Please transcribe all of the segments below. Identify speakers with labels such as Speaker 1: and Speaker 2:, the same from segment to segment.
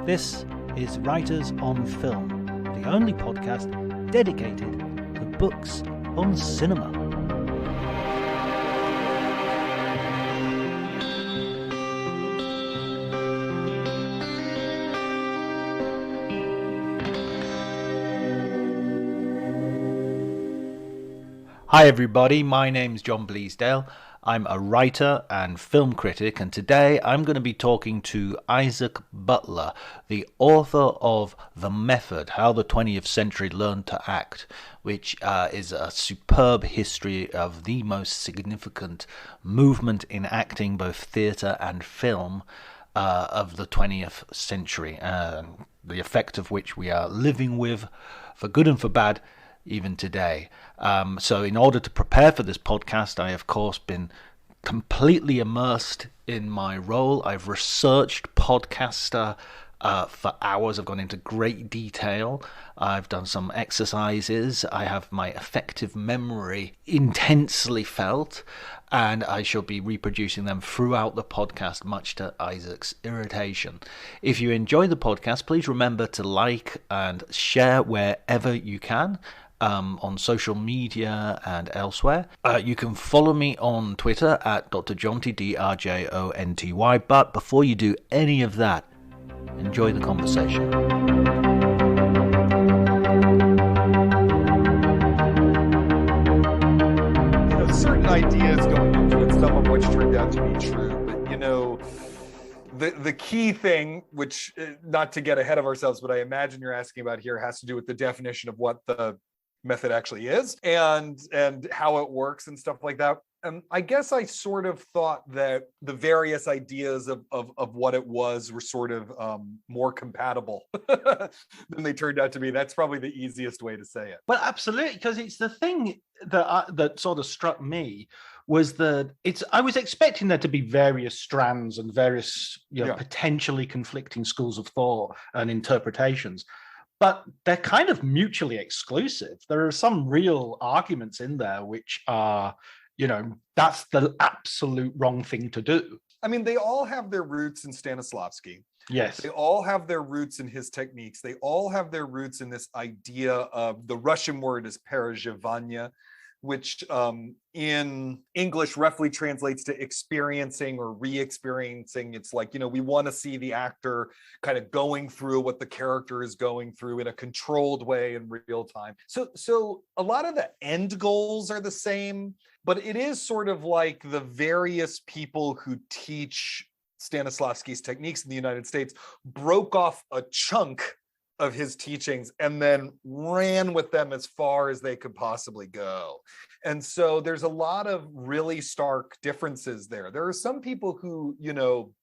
Speaker 1: This is Writers on Film, the only podcast dedicated to books on cinema. Hi everybody, my name's John Bleasdale. I'm a writer and film critic, and today I'm going to be talking to Isaac Butler, the author of The Method, How the 20th Century Learned to Act, which is a superb history of the most significant movement in acting, both theatre and film, of the 20th century, the effect of which we are living with, for good and for bad, even today. So in order to prepare for this podcast, I of course been completely immersed in my role. I've researched podcaster for hours. I've gone into great detail. I've done some exercises. I have my effective memory intensely felt, and I shall be reproducing them throughout the podcast, much to Isaac's irritation. If you enjoy the podcast, please remember to like and share wherever you can. On social media and elsewhere. You can follow me on Twitter at Dr. Jonty, DRJONTY. But before you do any of that, enjoy the conversation.
Speaker 2: Certain ideas going into it, some of which turned out to be true, but the key thing, which, not to get ahead of ourselves, but I imagine you're asking about here, has to do with the definition of what the method actually is and how it works and stuff like that. And I guess I sort of thought that the various ideas of what it was were sort of more compatible than they turned out to be. That's probably the easiest way to say it.
Speaker 1: Well, absolutely, because it's the thing that sort of struck me was that I was expecting there to be various strands and various potentially conflicting schools of thought and interpretations. But they're kind of mutually exclusive. There are some real arguments in there which are, that's the absolute wrong thing to do.
Speaker 2: I mean, they all have their roots in Stanislavski.
Speaker 1: Yes.
Speaker 2: They all have their roots in his techniques. They all have their roots in this idea of, the Russian word is perezhevanya, which in English roughly translates to experiencing or re-experiencing. It's like, we want to see the actor kind of going through what the character is going through in a controlled way in real time. So a lot of the end goals are the same, but it is sort of like the various people who teach Stanislavski's techniques in the United States broke off a chunk of his teachings and then ran with them as far as they could possibly go. And so there's a lot of really stark differences there. There are some people who,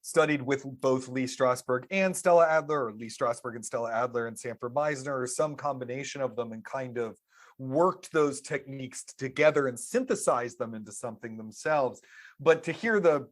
Speaker 2: studied with both Lee Strasberg and Stella Adler, or Lee Strasberg and Stella Adler and Sanford Meisner, or some combination of them, and kind of worked those techniques together and synthesized them into something themselves. But to hear the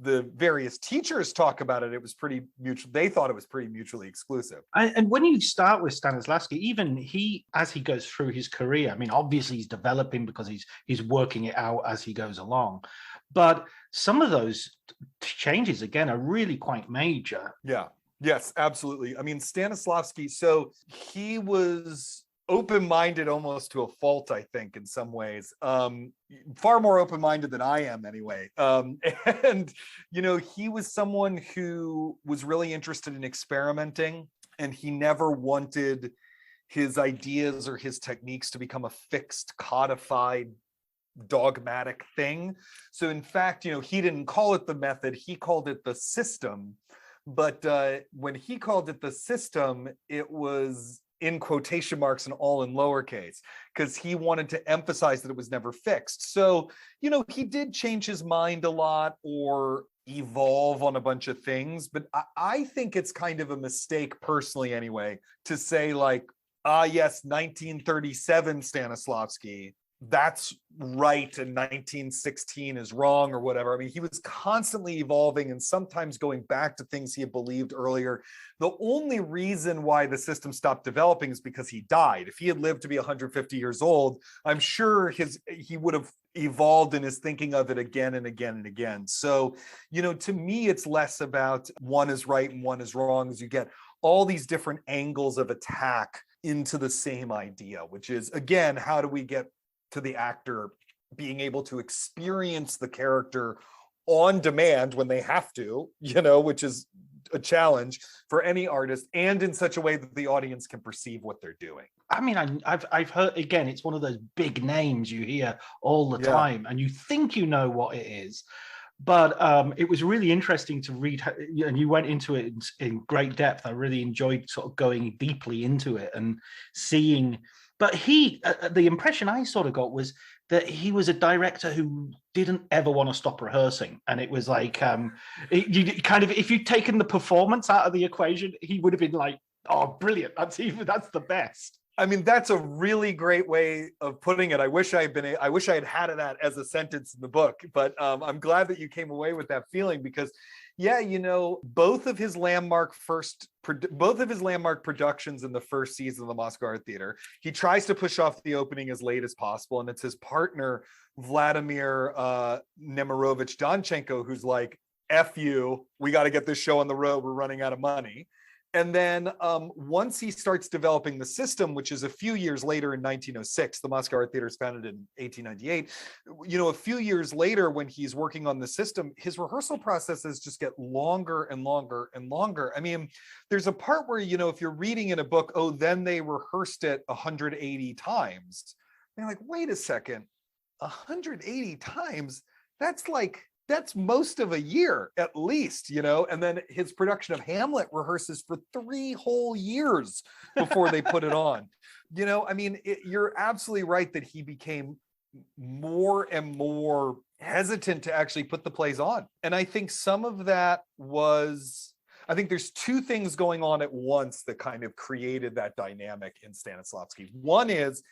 Speaker 2: various teachers talk about it, it was pretty mutual. They thought it was pretty mutually exclusive.
Speaker 1: And when you start with Stanislavski, even as he goes through his career, I mean, obviously he's developing because he's working it out as he goes along. But some of those changes, again, are really quite major.
Speaker 2: Yeah. Yes, absolutely. I mean, Stanislavski, so he was open-minded almost to a fault, I think, in some ways. Far more open-minded than I am anyway. And, he was someone who was really interested in experimenting, and he never wanted his ideas or his techniques to become a fixed, codified, dogmatic thing. So in fact, he didn't call it the method, he called it the system. But when he called it the system, it was in quotation marks and all in lowercase, because he wanted to emphasize that it was never fixed. So, he did change his mind a lot or evolve on a bunch of things, but I think it's kind of a mistake personally anyway, to say like, yes, 1937 Stanislavski, that's right, and 1916 is wrong or whatever. I mean, he was constantly evolving and sometimes going back to things he had believed earlier. The only reason why the system stopped developing is because he died. If he had lived to be 150 years old, I'm sure he would have evolved in his thinking of it again and again and again. So, to me, it's less about one is right and one is wrong, as you get all these different angles of attack into the same idea, which is, again, how do we get to the actor being able to experience the character on demand when they have to, which is a challenge for any artist, and in such a way that the audience can perceive what they're doing.
Speaker 1: I mean, I've heard, again, it's one of those big names you hear all the time, and you think you know what it is. But it was really interesting to read, and you went into it in great depth. I really enjoyed sort of going deeply into it and seeing. But the impression I sort of got was that he was a director who didn't ever want to stop rehearsing. And it was like, if you'd taken the performance out of the equation, he would have been like, oh, brilliant. That's the best.
Speaker 2: I mean, that's a really great way of putting it. I wish I had had that as a sentence in the book, but I'm glad that you came away with that feeling, because both of his landmark productions in the first season of the Moscow Art Theater, he tries to push off the opening as late as possible. And it's his partner, Vladimir Nemirovich Donchenko, who's like, F you, we got to get this show on the road. We're running out of money. And then once he starts developing the system, which is a few years later in 1906, the Moscow Art Theater is founded in 1898. A few years later, when he's working on the system, his rehearsal processes just get longer and longer and longer. I mean, there's a part where, if you're reading in a book, then they rehearsed it 180 times. And you're like, wait a second, 180 times? That's most of a year at least, and then his production of Hamlet rehearses for 3 whole years before they put it on. You're absolutely right that he became more and more hesitant to actually put the plays on. And I think some of that I think there's 2 things going on at once that kind of created that dynamic in Stanislavski. One is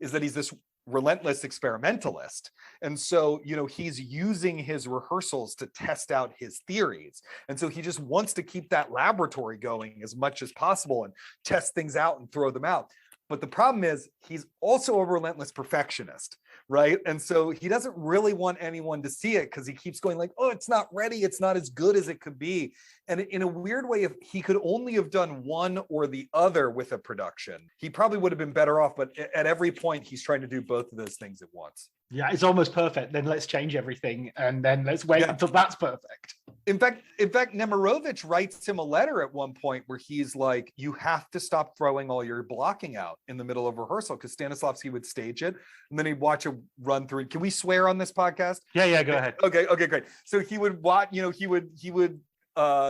Speaker 2: that he's this relentless experimentalist. And so, he's using his rehearsals to test out his theories. And so he just wants to keep that laboratory going as much as possible and test things out and throw them out. But the problem is he's also a relentless perfectionist, right? And so he doesn't really want anyone to see it because he keeps going like, oh, it's not ready. It's not as good as it could be. And in a weird way, if he could only have done one or the other with a production, he probably would have been better off. But at every point, he's trying to do both of those things at once.
Speaker 1: Yeah, it's almost perfect. Then let's change everything. And then let's wait until that's perfect.
Speaker 2: In fact, Nemirovich writes him a letter at one point where he's like, you have to stop throwing all your blocking out in the middle of rehearsal, because Stanislavski would stage it and then he'd watch a run through. Can we swear on this podcast?
Speaker 1: Yeah, go ahead.
Speaker 2: Okay, great. So he would watch, he would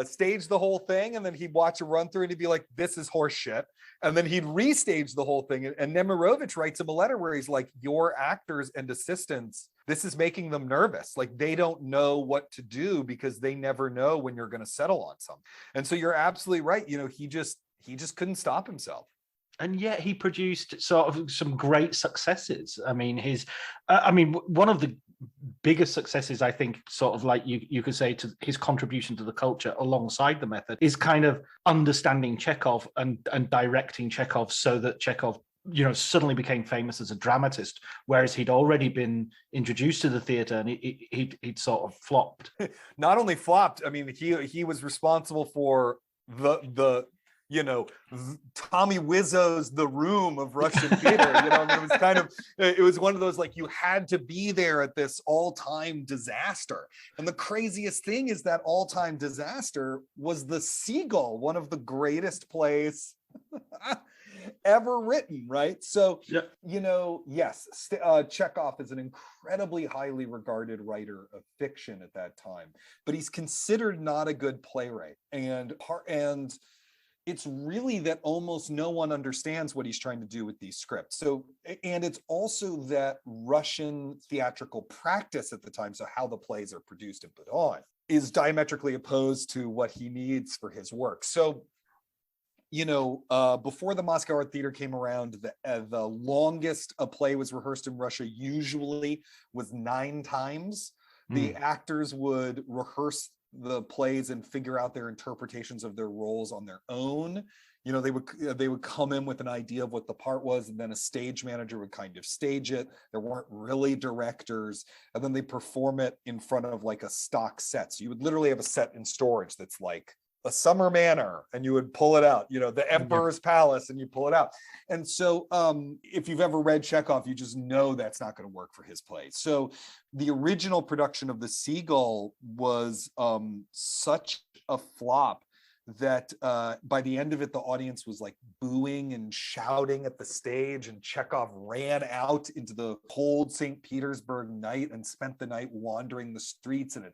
Speaker 2: stage the whole thing, and then he'd watch a run through and he'd be like, this is horse shit. And then he'd restage the whole thing. And Nemirovich writes him a letter where he's like, your actors and assistants, this is making them nervous. Like, they don't know what to do because they never know when you're going to settle on something. And so you're absolutely right. He just couldn't stop himself.
Speaker 1: And yet he produced sort of some great successes. I mean, one of the biggest successes, I think, sort of like you could say, to his contribution to the culture alongside the method, is kind of understanding Chekhov and directing Chekhov so that Chekhov, suddenly became famous as a dramatist, whereas he'd already been introduced to the theater and he'd sort of flopped.
Speaker 2: Not only flopped, I mean, he was responsible for the Tommy Wiseau's The Room of Russian theater. It was one of those, like, you had to be there at this all-time disaster. And the craziest thing is that all-time disaster was The Seagull, one of the greatest plays ever written, right? So, yes, Chekhov is an incredibly highly regarded writer of fiction at that time, but he's considered not a good playwright. And it's really that almost no one understands what he's trying to do with these scripts. So, and it's also that Russian theatrical practice at the time, so how the plays are produced and put on, is diametrically opposed to what he needs for his work. So, before the Moscow Art Theater came around, the longest a play was rehearsed in Russia usually was 9 times. The actors would rehearse the plays and figure out their interpretations of their roles on their own. They would come in with an idea of what the part was, and then a stage manager would kind of stage it. There weren't really directors, and then they perform it in front of like a stock set. So you would literally have a set in storage that's like a summer manor, and you would pull it out, the emperor's palace, and you pull it out. And so if you've ever read Chekhov, you just know that's not going to work for his play. So the original production of The Seagull was such a flop that by the end of it, the audience was like booing and shouting at the stage, and Chekhov ran out into the cold St. Petersburg night and spent the night wandering the streets. And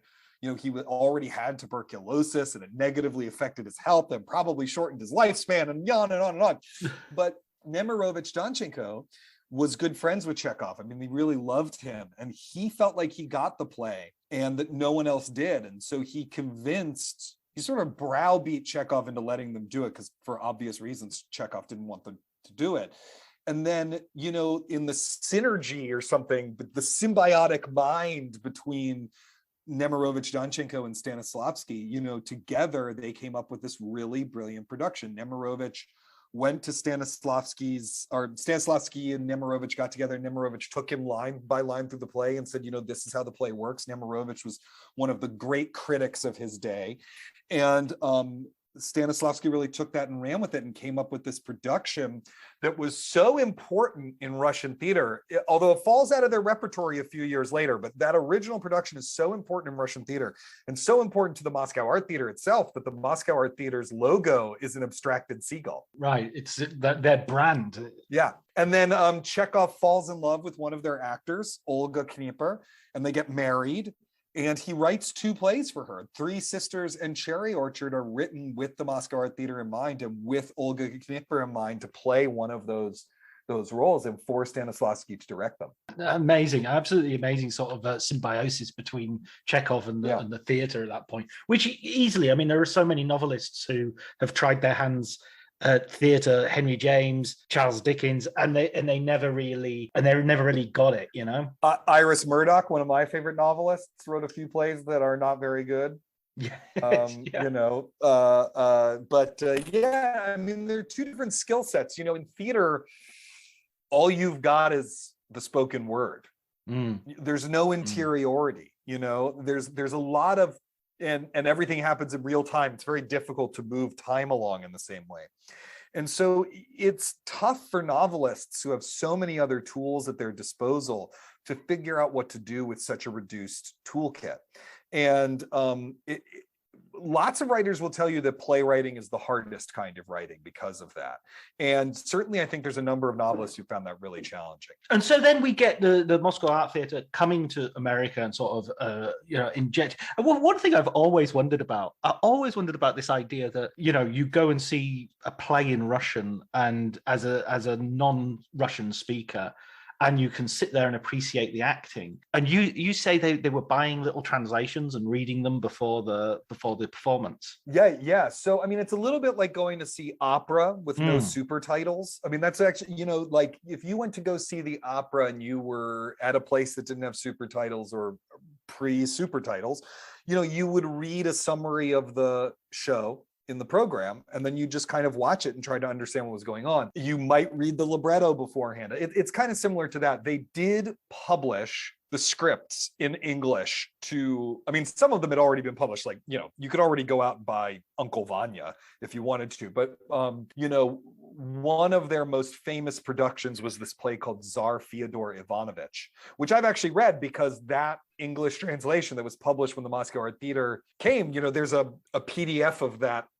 Speaker 2: he already had tuberculosis, and it negatively affected his health and probably shortened his lifespan, and on and on and on. But Nemirovich Danchenko was good friends with Chekhov. I mean, he really loved him, and he felt like he got the play and that no one else did. And so he sort of browbeat Chekhov into letting them do it, because for obvious reasons, Chekhov didn't want them to do it. And then, in the synergy or something, but the symbiotic mind between Nemirovich Danchenko and Stanislavski, together they came up with this really brilliant production. Nemirovich went to Stanislavski and Nemirovich got together, and Nemirovich took him line by line through the play and said, this is how the play works. Nemirovich was one of the great critics of his day. And Stanislavski really took that and ran with it and came up with this production that was so important in Russian theater, although it falls out of their repertory a few years later. But that original production is so important in Russian theater and so important to the Moscow Art Theater itself, that the Moscow Art Theater's logo is an abstracted seagull.
Speaker 1: Right. It's their brand.
Speaker 2: Yeah. And then Chekhov falls in love with one of their actors, Olga Knipper, and they get married. And he writes 2 plays for her. Three Sisters and Cherry Orchard are written with the Moscow Art Theater in mind, and with Olga Knipper in mind, to play one of those roles, and for Stanislavski to direct them.
Speaker 1: Amazing, absolutely amazing sort of symbiosis between Chekhov and the theater at that point, which easily, I mean, there are so many novelists who have tried their hands theater, Henry James, Charles Dickens, and they never really got it,
Speaker 2: Iris Murdoch, one of my favorite novelists, wrote a few plays that are not very good. I mean, there are 2 different skill sets. In theater, all you've got is the spoken word. There's no interiority. There's a lot of and everything happens in real time. It's very difficult to move time along in the same way. And so it's tough for novelists who have so many other tools at their disposal to figure out what to do with such a reduced toolkit. And lots of writers will tell you that playwriting is the hardest kind of writing because of that. And certainly I think there's a number of novelists who found that really challenging.
Speaker 1: And so then we get the Moscow Art Theater coming to America and sort of, inject. And one thing I've always wondered about this idea that, you go and see a play in Russian, and as a non-Russian speaker, and you can sit there and appreciate the acting. And you say they were buying little translations and reading them before the performance.
Speaker 2: Yeah. So I mean, it's a little bit like going to see opera with no super titles. I mean, that's actually, like if you went to go see the opera and you were at a place that didn't have super titles or pre-super titles, you would read a summary of the show in the program, and then you just kind of watch it and try to understand what was going on. You might read the libretto beforehand. It's kind of similar to that. They did publish the scripts in English some of them had already been published. Like, you could already go out and buy Uncle Vanya if you wanted to. But, one of their most famous productions was this play called Tsar Fyodor Ivanovich, which I've actually read because that English translation that was published when the Moscow Art Theater came, there's a PDF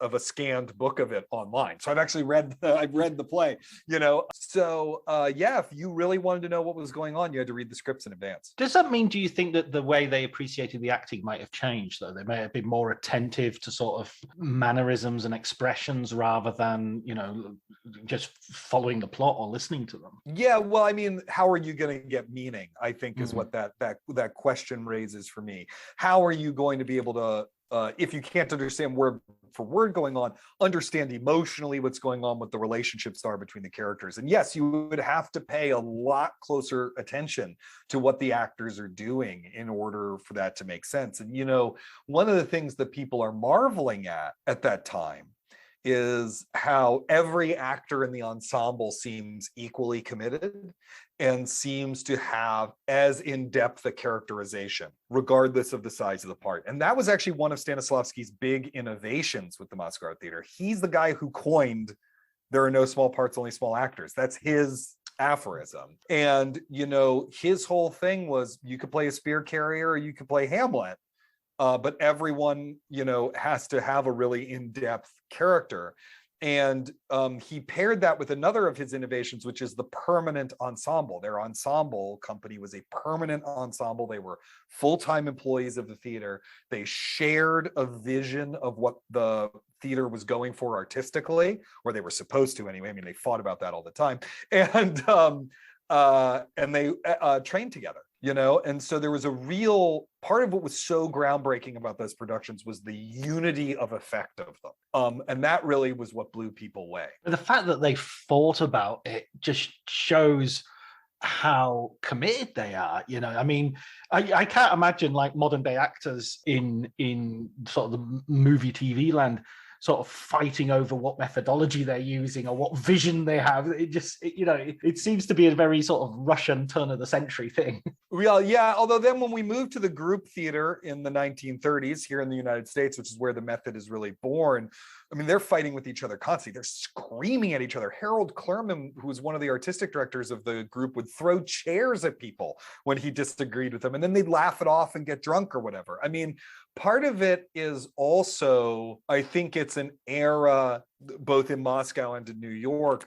Speaker 2: of a scanned book of it online. So I've actually read the play, So if you really wanted to know what was going on, you had to read the scripts in advance.
Speaker 1: Does that mean, do you think that the way they appreciated the acting might have changed, though? They may have been more attentive to sort of mannerisms and expressions rather than, just following the plot or listening to them.
Speaker 2: Yeah, well, I mean, how are you going to get meaning, I think, is what that question raises for me. How are you going to be able to, if you can't understand word for word going on, understand emotionally what's going on, what the relationships are between the characters? And yes, you would have to pay a lot closer attention to what the actors are doing in order for that to make sense. And, one of the things that people are marveling at that time is how every actor in the ensemble seems equally committed and seems to have as in-depth a characterization, regardless of the size of the part. And that was actually one of Stanislavski's big innovations with the Moscow Art Theater. He's the guy who coined, "There are no small parts, only small actors." That's his aphorism. And, you know, his whole thing was, you could play a spear carrier or you could play Hamlet, but everyone, you know, has to have a really in-depth character. And he paired that with another of his innovations, which is the permanent ensemble. Their ensemble company was a permanent ensemble. They were full-time employees of the theater. They shared a vision of what the theater was going for artistically, or they were supposed to anyway. I mean, they fought about that all the time. And they trained together, you know? And so there was a real part of what was so groundbreaking about those productions was the unity of effect of them. And that really was what blew people away.
Speaker 1: The fact that they thought about it just shows how committed they are. You know, I mean, I can't imagine like modern day actors in sort of the movie TV land sort of fighting over what methodology they're using or what vision they have. It seems to be a very sort of Russian turn of the century thing.
Speaker 2: Well, yeah. Although then when we moved to the group theater in the 1930s here in the United States, which is where the method is really born, I mean, they're fighting with each other constantly. They're screaming at each other. Harold Klerman, who was one of the artistic directors of the group, would throw chairs at people when he disagreed with them. And then they'd laugh it off and get drunk or whatever. I mean, part of it is also, I think it's an era, both in Moscow and in New York,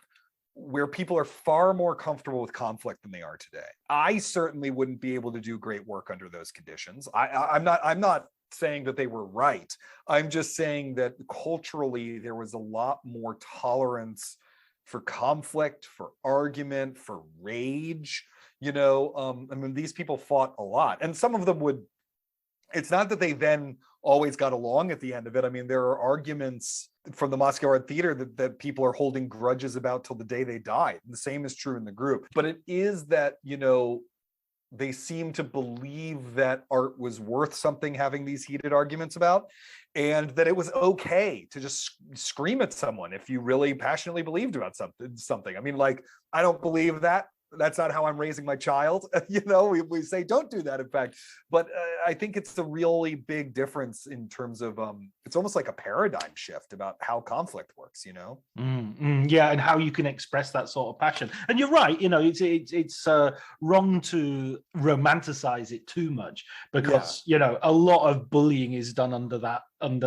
Speaker 2: where people are far more comfortable with conflict than they are today. I certainly wouldn't be able to do great work under those conditions. I'm not saying that they were right. I'm just saying that culturally there was a lot more tolerance for conflict, for argument, for rage. You know, I mean, these people fought a lot, and some of them would. It's not that they then always got along at the end of it. I mean, there are arguments from the Moscow Art Theater that people are holding grudges about till the day they die. The same is true in the group. But it is that, you know, they seem to believe that art was worth something, having these heated arguments about, and that it was okay to just scream at someone if you really passionately believed about something. I mean, like, I don't believe that. That's not how I'm raising my child. You know, we say don't do that, in fact. But I think it's a really big difference in terms of, it's almost like a paradigm shift about how conflict works, you know?
Speaker 1: Yeah, and how you can express that sort of passion. And you're right, you know, it's wrong to romanticize it too much, because, you know, a lot of bullying is done under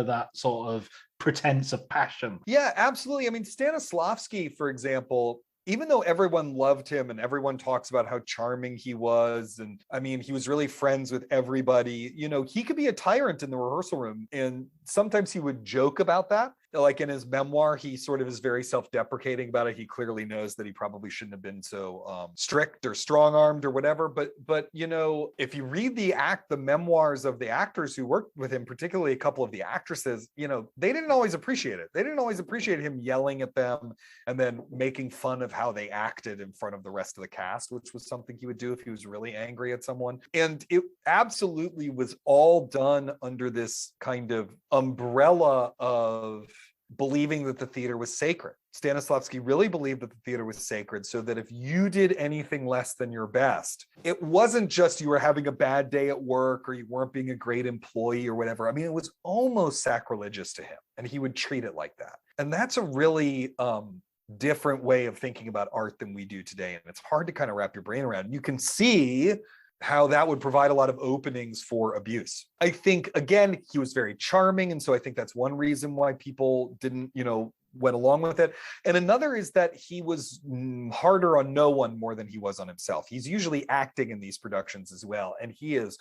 Speaker 1: that sort of pretense of passion.
Speaker 2: Yeah, absolutely. I mean, Stanislavski, for example, even though everyone loved him and everyone talks about how charming he was, and I mean, he was really friends with everybody, you know, he could be a tyrant in the rehearsal room. And sometimes he would joke about that. Like in his memoir, he sort of is very self-deprecating about it. He clearly knows that he probably shouldn't have been so strict or strong-armed or whatever. But you know, if you read the memoirs of the actors who worked with him, particularly a couple of the actresses, you know, they didn't always appreciate it. They didn't always appreciate him yelling at them and then making fun of how they acted in front of the rest of the cast, which was something he would do if he was really angry at someone. And it absolutely was all done under this kind of umbrella of believing that the theater was sacred. Stanislavski really believed that the theater was sacred, so that if you did anything less than your best, it wasn't just you were having a bad day at work or you weren't being a great employee or whatever. I mean, it was almost sacrilegious to him, and he would treat it like that. And that's a really different way of thinking about art than we do today. And it's hard to kind of wrap your brain around. You can see how that would provide a lot of openings for abuse. I think, again, he was very charming. And so I think that's one reason why people didn't, you know, went along with it. And another is that he was harder on no one more than he was on himself. He's usually acting in these productions as well. And he is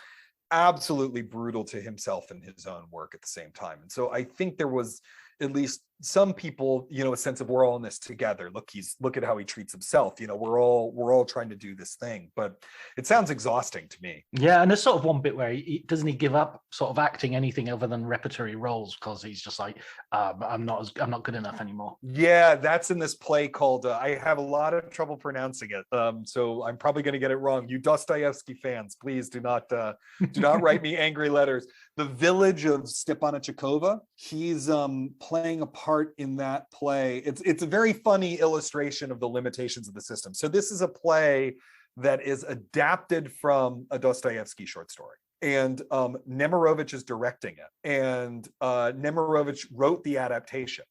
Speaker 2: absolutely brutal to himself in his own work at the same time. And so I think there was at least some people, you know, a sense of we're all in this together. Look at how he treats himself. You know, we're all trying to do this thing. But it sounds exhausting to me.
Speaker 1: Yeah, and there's sort of one bit where he doesn't give up sort of acting anything other than repertory roles, because he's just like, I'm not good enough anymore.
Speaker 2: Yeah, that's in this play called I have a lot of trouble pronouncing it, so I'm probably going to get it wrong. You Dostoevsky fans, please do not write me angry letters. the village of Stepanachikova. He's playing a part in that play. It's a very funny illustration of the limitations of the system. So this is a play that is adapted from a Dostoevsky short story. And Nemirovich is directing it. And Nemirovich wrote the adaptation.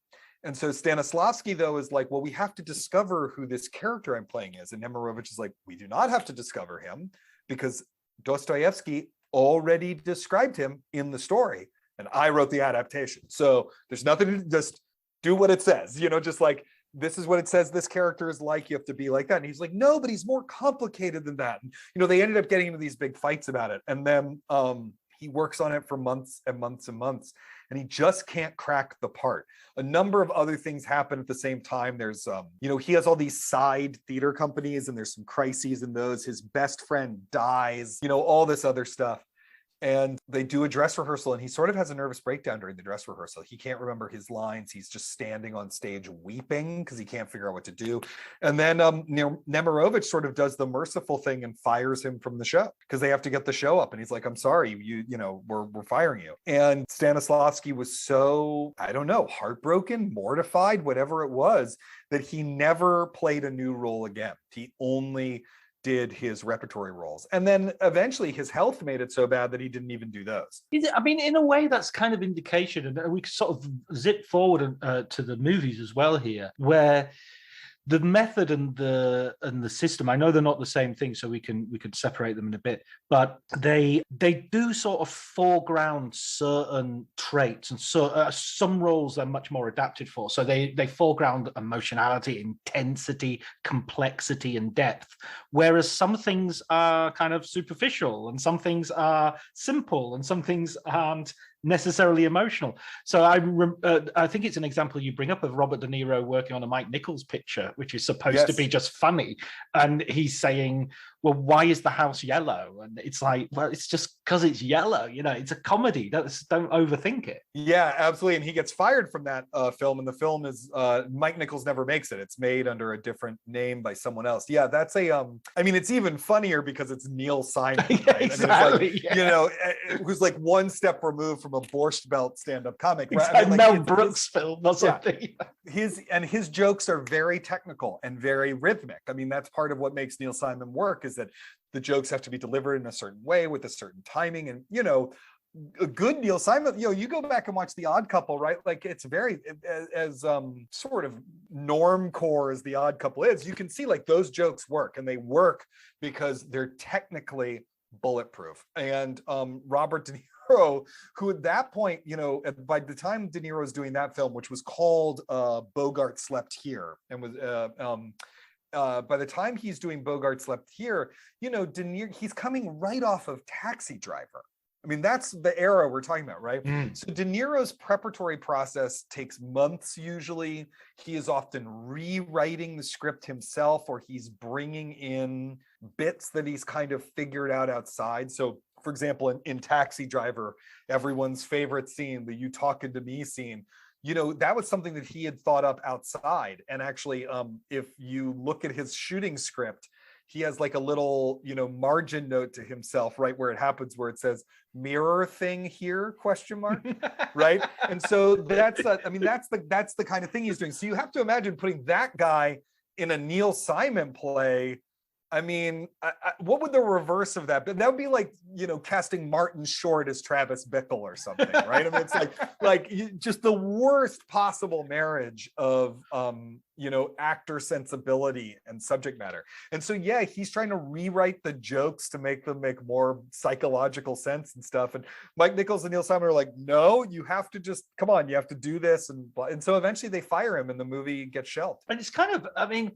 Speaker 2: And so Stanislavski, though, is like, well, we have to discover who this character I'm playing is. And Nemirovich is like, we do not have to discover him because Dostoevsky already described him in the story. And I wrote the adaptation. So there's nothing to just do what it says, just like, this is what it says this character is like, you have to be like that. And he's like, no, but he's more complicated than that. And, they ended up getting into these big fights about it. And then he works on it for months and months and months, and he just can't crack the part. A number of other things happen at the same time. There's, he has all these side theater companies, and there's some crises in those. His best friend dies, all this other stuff. And they do a dress rehearsal, and he sort of has a nervous breakdown during the dress rehearsal. He can't remember his lines. He's just standing on stage weeping because he can't figure out what to do. And then Nemirovich sort of does the merciful thing and fires him from the show because they have to get the show up. And he's like, I'm sorry, we're firing you. And Stanislavski was so, I don't know, heartbroken, mortified, whatever it was, that he never played a new role again. He only did his repertory roles. And then eventually his health made it so bad that he didn't even do those.
Speaker 1: I mean, in a way, that's kind of indication, and we sort of zip forward to the movies as well here, where the method and the system, I know they're not the same thing, so we can separate them in a bit, but they do sort of foreground certain traits, and so some roles they're much more adapted for. So they foreground emotionality, intensity, complexity, and depth, whereas some things are kind of superficial, and some things are simple, and some things aren't necessarily emotional. So I think it's an example you bring up of Robert De Niro working on a Mike Nichols picture, which is supposed to be just funny, and he's saying, well, why is the house yellow? And it's like, well, it's just because it's yellow, it's a comedy. Don't overthink it.
Speaker 2: Yeah, absolutely. And he gets fired from that film, and the film is Mike Nichols never makes it. It's made under a different name by someone else. Yeah, that's it's even funnier because it's Neil Simon, right?
Speaker 1: Exactly.
Speaker 2: Who's like one step removed from a Borscht Belt stand-up comic.
Speaker 1: Right? Like Mel Brooks film or something.
Speaker 2: Yeah. His jokes are very technical and very rhythmic. I mean, that's part of what makes Neil Simon work, is that the jokes have to be delivered in a certain way with a certain timing. And, a good Neil Simon, you go back and watch The Odd Couple, right? Like, it's very, as sort of normcore as The Odd Couple is, you can see like those jokes work, and they work because they're technically bulletproof. And Robert De Niro, who at that point, by the time De Niro was doing that film, which was called Bogart Slept Here, and was by the time he's doing Bogart Slept Here, De Niro, he's coming right off of Taxi Driver. I mean, that's the era we're talking about, right? So De Niro's preparatory process takes months usually. He is often rewriting the script himself, or he's bringing in bits that he's kind of figured out outside. So, for example, in Taxi Driver, everyone's favorite scene, the "You Talking to Me" scene, that was something that he had thought up outside. And actually, if you look at his shooting script, he has like a little, margin note to himself right where it happens, where it says "mirror thing here?" ? Right? And so that's the kind of thing he's doing. So you have to imagine putting that guy in a Neil Simon play. I mean, what would the reverse of that be? That would be like, casting Martin Short as Travis Bickle or something, right? I mean, it's just the worst possible marriage of, actor sensibility and subject matter. And so, yeah, he's trying to rewrite the jokes to make them make more psychological sense and stuff. And Mike Nichols and Neil Simon are like, no, you have to just, come on, you have to do this. And so eventually they fire him and the movie gets shelved.
Speaker 1: And it's kind of, I mean,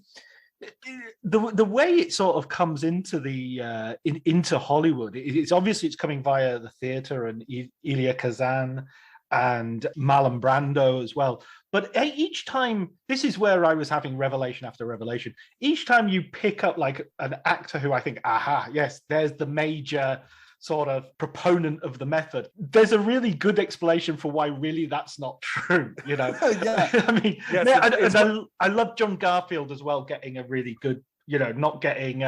Speaker 1: the way it sort of comes into the into Hollywood, it's obviously it's coming via the theater and Elia Kazan and Marlon Brando as well. But each time, this is where I was having revelation after revelation. Each time you pick up like an actor who I think, aha, yes, there's the major sort of proponent of the method, there's a really good explanation for why really that's not true,
Speaker 2: Yeah.
Speaker 1: I mean, yes, I love John Garfield as well, getting a really good, not getting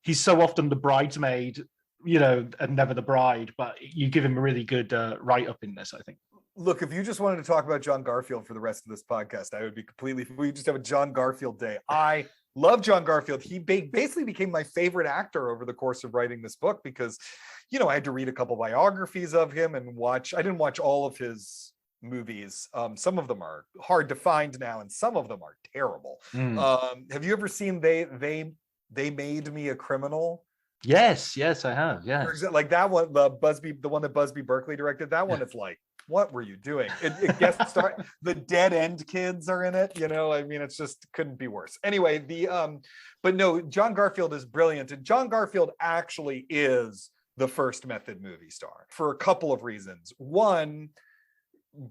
Speaker 1: he's so often the bridesmaid
Speaker 3: and Never the Bride, but you give him a really good write-up in this, I think.
Speaker 2: Look, if you just wanted to talk about John Garfield for the rest of this podcast, I would be we just have a John Garfield day. I love John Garfield. He basically became my favorite actor over the course of writing this book because, I had to read a couple biographies of him and I didn't watch all of his movies. Some of them are hard to find now and some of them are terrible. Have you ever seen They Made Me a Criminal?
Speaker 3: Yes, I have. Yeah.
Speaker 2: Like that one, the one that Busby Berkeley directed, that one, it's like, what were you doing? It guest star, the Dead End kids are in it. It's just couldn't be worse. Anyway, but no, John Garfield is brilliant. And John Garfield actually is the first method movie star for a couple of reasons. One,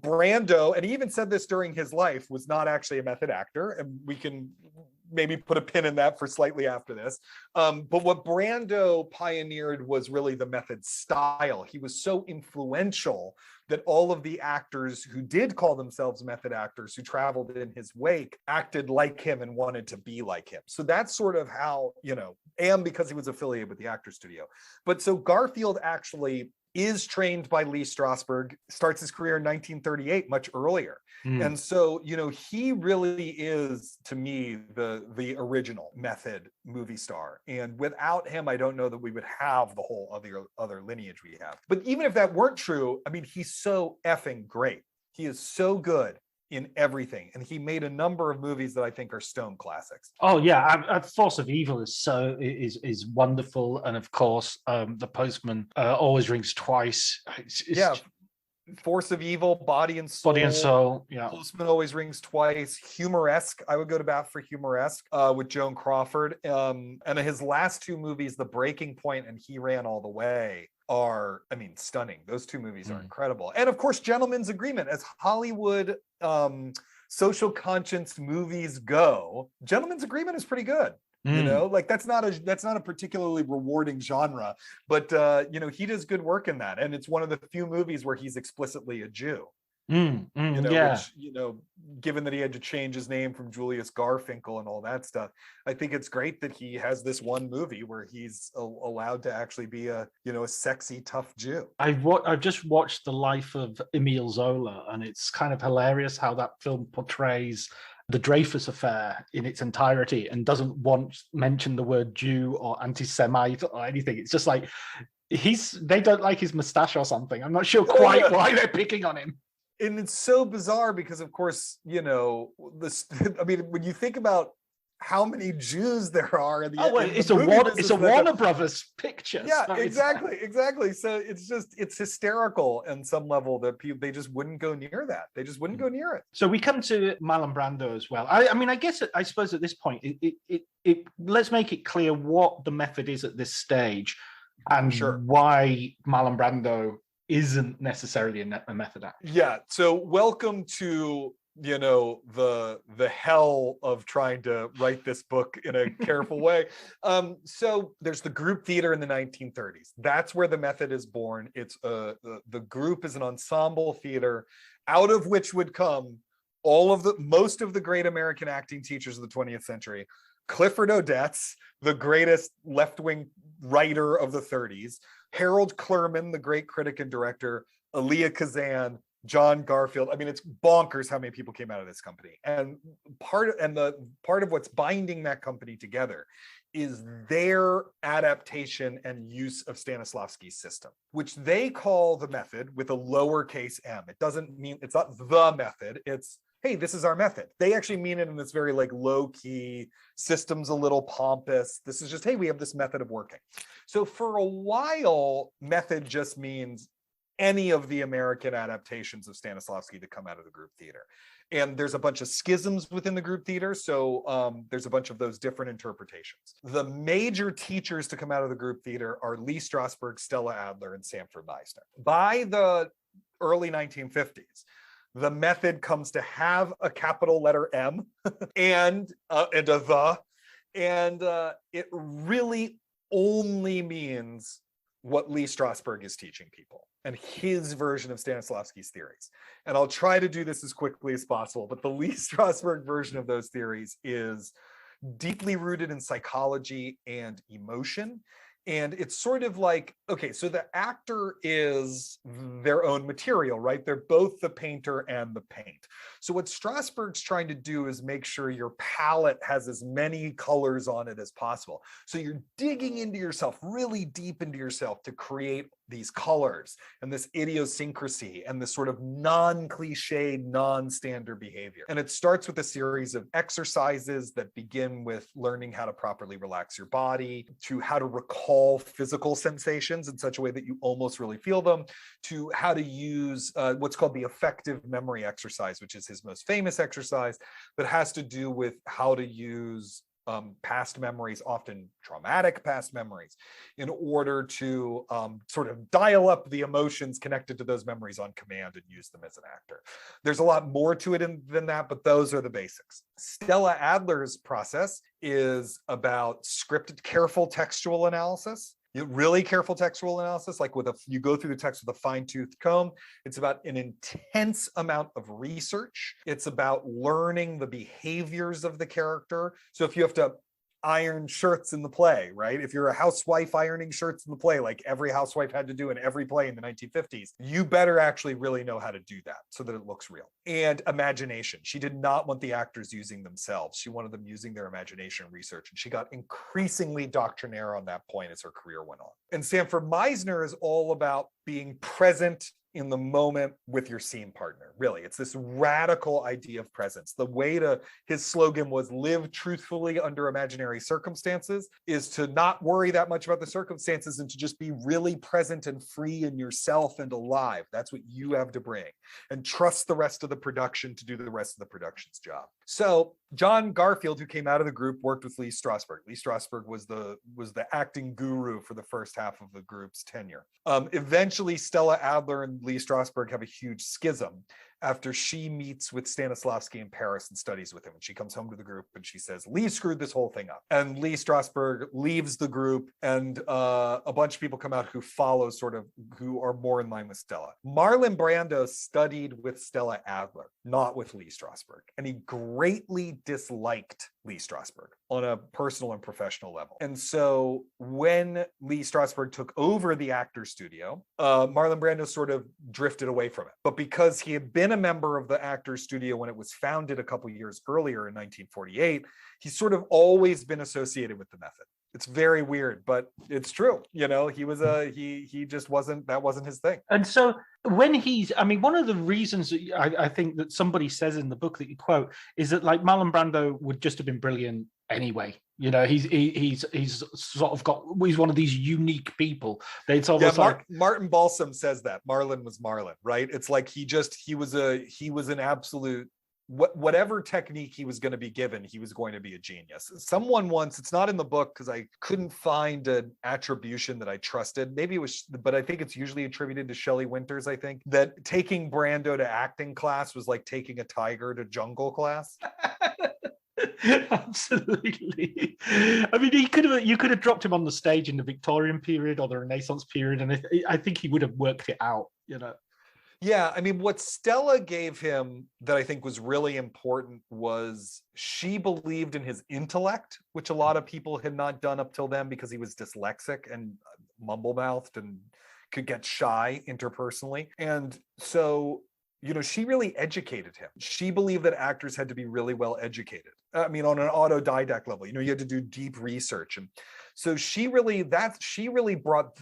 Speaker 2: Brando, and he even said this during his life, was not actually a method actor. And we can maybe put a pin in that for slightly after this. But what Brando pioneered was really the method style. He was so influential that all of the actors who did call themselves method actors, who traveled in his wake, acted like him and wanted to be like him. So that's sort of how, and because he was affiliated with the Actors Studio. But so Garfield actually is trained by Lee Strasberg, starts his career in 1938, much earlier. And so, he really is, to me, the original method movie star. And without him, I don't know that we would have the whole other lineage we have. But even if that weren't true, he's so effing great. He is so good in everything, and he made a number of movies that I think are stone classics.
Speaker 3: Oh yeah, Force of Evil is wonderful, and of course, The Postman always rings twice. It's
Speaker 2: Force of Evil, Body and Soul. Yeah. Postman always rings twice. Humoresque, I would go to bat for Humoresque with Joan Crawford. And his last two movies, The Breaking Point and He Ran All the Way, are, stunning. Those two movies are incredible. And of course, Gentleman's Agreement, as Hollywood social conscience movies go, Gentleman's Agreement is pretty good. That's not a particularly rewarding genre, but he does good work in that, and it's one of the few movies where he's explicitly a Jew. Which, given that he had to change his name from Julius Garfinkel and all that stuff, I think it's great that he has this one movie where he's allowed to actually be a sexy, tough Jew.
Speaker 3: I've just watched The Life of Emile Zola, and it's kind of hilarious how that film portrays the Dreyfus Affair in its entirety and doesn't mention the word Jew or anti-Semite or anything. It's just like they don't like his mustache or something. I'm not sure quite why they're picking on him.
Speaker 2: And it's so bizarre because, of course, when you think about how many Jews there are in the
Speaker 3: it's a Warner Brothers picture.
Speaker 2: Yeah, exactly. So it's hysterical on some level that they just wouldn't go near that. They just wouldn't go near it.
Speaker 3: So we come to Marlon Brando as well. I suppose at this point, it let's make it clear what the method is at this stage and why Marlon Brando isn't necessarily a method actor.
Speaker 2: Yeah. So welcome to the hell of trying to write this book in a careful way. So there's the group theater in the 1930s. That's where the method is born. It's the group is an ensemble theater out of which would come most of the great American acting teachers of the 20th century. Clifford Odets, the greatest left-wing writer of the 30s, Harold Clurman, the great critic and director, Elia Kazan, John Garfield. It's bonkers how many people came out of this company. And part of what's binding that company together is their adaptation and use of Stanislavski's system, which they call the method with a lowercase m. It doesn't mean, it's not the method, it's, hey, this is our method. They actually mean it in this very low-key, system's a little pompous. This is just, hey, we have this method of working. So for a while, method just means any of the American adaptations of Stanislavski that come out of the group theater. And there's a bunch of schisms within the group theater. So there's a bunch of those different interpretations. The major teachers to come out of the group theater are Lee Strasberg, Stella Adler, and Sanford Meisner. By the early 1950s, the method comes to have a capital letter M and a the, and it really only means what Lee Strasberg is teaching people and his version of Stanislavski's theories. And I'll try to do this as quickly as possible, but the Lee Strasberg version of those theories is deeply rooted in psychology and emotion. And it's sort of like, okay, so the actor is their own material, right? They're both the painter and the paint. So what Strasberg's trying to do is make sure your palette has as many colors on it as possible. So you're digging into yourself, really deep into yourself, to create these colors and this idiosyncrasy and this sort of non-cliched, non-standard behavior. And it starts with a series of exercises that begin with learning how to properly relax your body, to how to recall physical sensations in such a way that you almost really feel them, to how to use what's called the effective memory exercise, which is his most famous exercise, that has to do with how to use past memories, often traumatic past memories, in order to sort of dial up the emotions connected to those memories on command and use them as an actor. There's a lot more to it than that, but those are the basics. Stella Adler's process is about scripted, careful textual analysis. Really careful textual analysis, like you go through the text with a fine-tooth comb. It's about an intense amount of research. It's about learning the behaviors of the character. So if you have to iron shirts in the play, right? If you're a housewife ironing shirts in the play, like every housewife had to do in every play in the 1950s, you better actually really know how to do that so that it looks real. And imagination. She did not want the actors using themselves. She wanted them using their imagination and research. And she got increasingly doctrinaire on that point as her career went on. And Sanford Meisner is all about being present in the moment with your scene partner. Really, it's this radical idea of presence. The way his slogan was live truthfully under imaginary circumstances, is to not worry that much about the circumstances and to just be really present and free in yourself and alive. That's what you have to bring, and trust the rest of the production to do the rest of the production's job. So John Garfield, who came out of the group, worked with Lee Strasberg. Lee Strasberg was the acting guru for the first half of the group's tenure. Eventually, Stella Adler and Lee Strasberg have a huge schism after she meets with Stanislavski in Paris and studies with him. And she comes home to the group and she says, Lee screwed this whole thing up. And Lee Strasberg leaves the group, and a bunch of people come out who follow, who are more in line with Stella. Marlon Brando studied with Stella Adler, not with Lee Strasberg. And he greatly disliked Lee Strasberg on a personal and professional level. And so when Lee Strasberg took over the actor studio, Marlon Brando sort of drifted away from it. But because he had been a member of the actor's studio when it was founded a couple years earlier in 1948, he's sort of always been associated with the method. It's very weird, but it's true. He was he just wasn't, that wasn't his thing.
Speaker 3: And so when one of the reasons that I think that somebody says in the book that you quote is that, like, Marlon Brando would just have been brilliant anyway. He's sort of he's one of these unique people. It's almost
Speaker 2: Martin Balsam says that Marlon was Marlon, right? It's like he was an absolute, whatever technique he was going to be given, he was going to be a genius. Someone once, it's not in the book because I couldn't find an attribution that I trusted. Maybe it was, but I think it's usually attributed to Shelley Winters, I think, that taking Brando to acting class was like taking a tiger to jungle class.
Speaker 3: Absolutely. I mean, you could have dropped him on the stage in the Victorian period or the Renaissance period, and I think he would have worked it out,
Speaker 2: Yeah, I mean, what Stella gave him that I think was really important was she believed in his intellect, which a lot of people had not done up till then because he was dyslexic and mumble-mouthed and could get shy interpersonally. And so, she really educated him. She believed that actors had to be really well educated. I mean, on an autodidact level, you had to do deep research. And so she really brought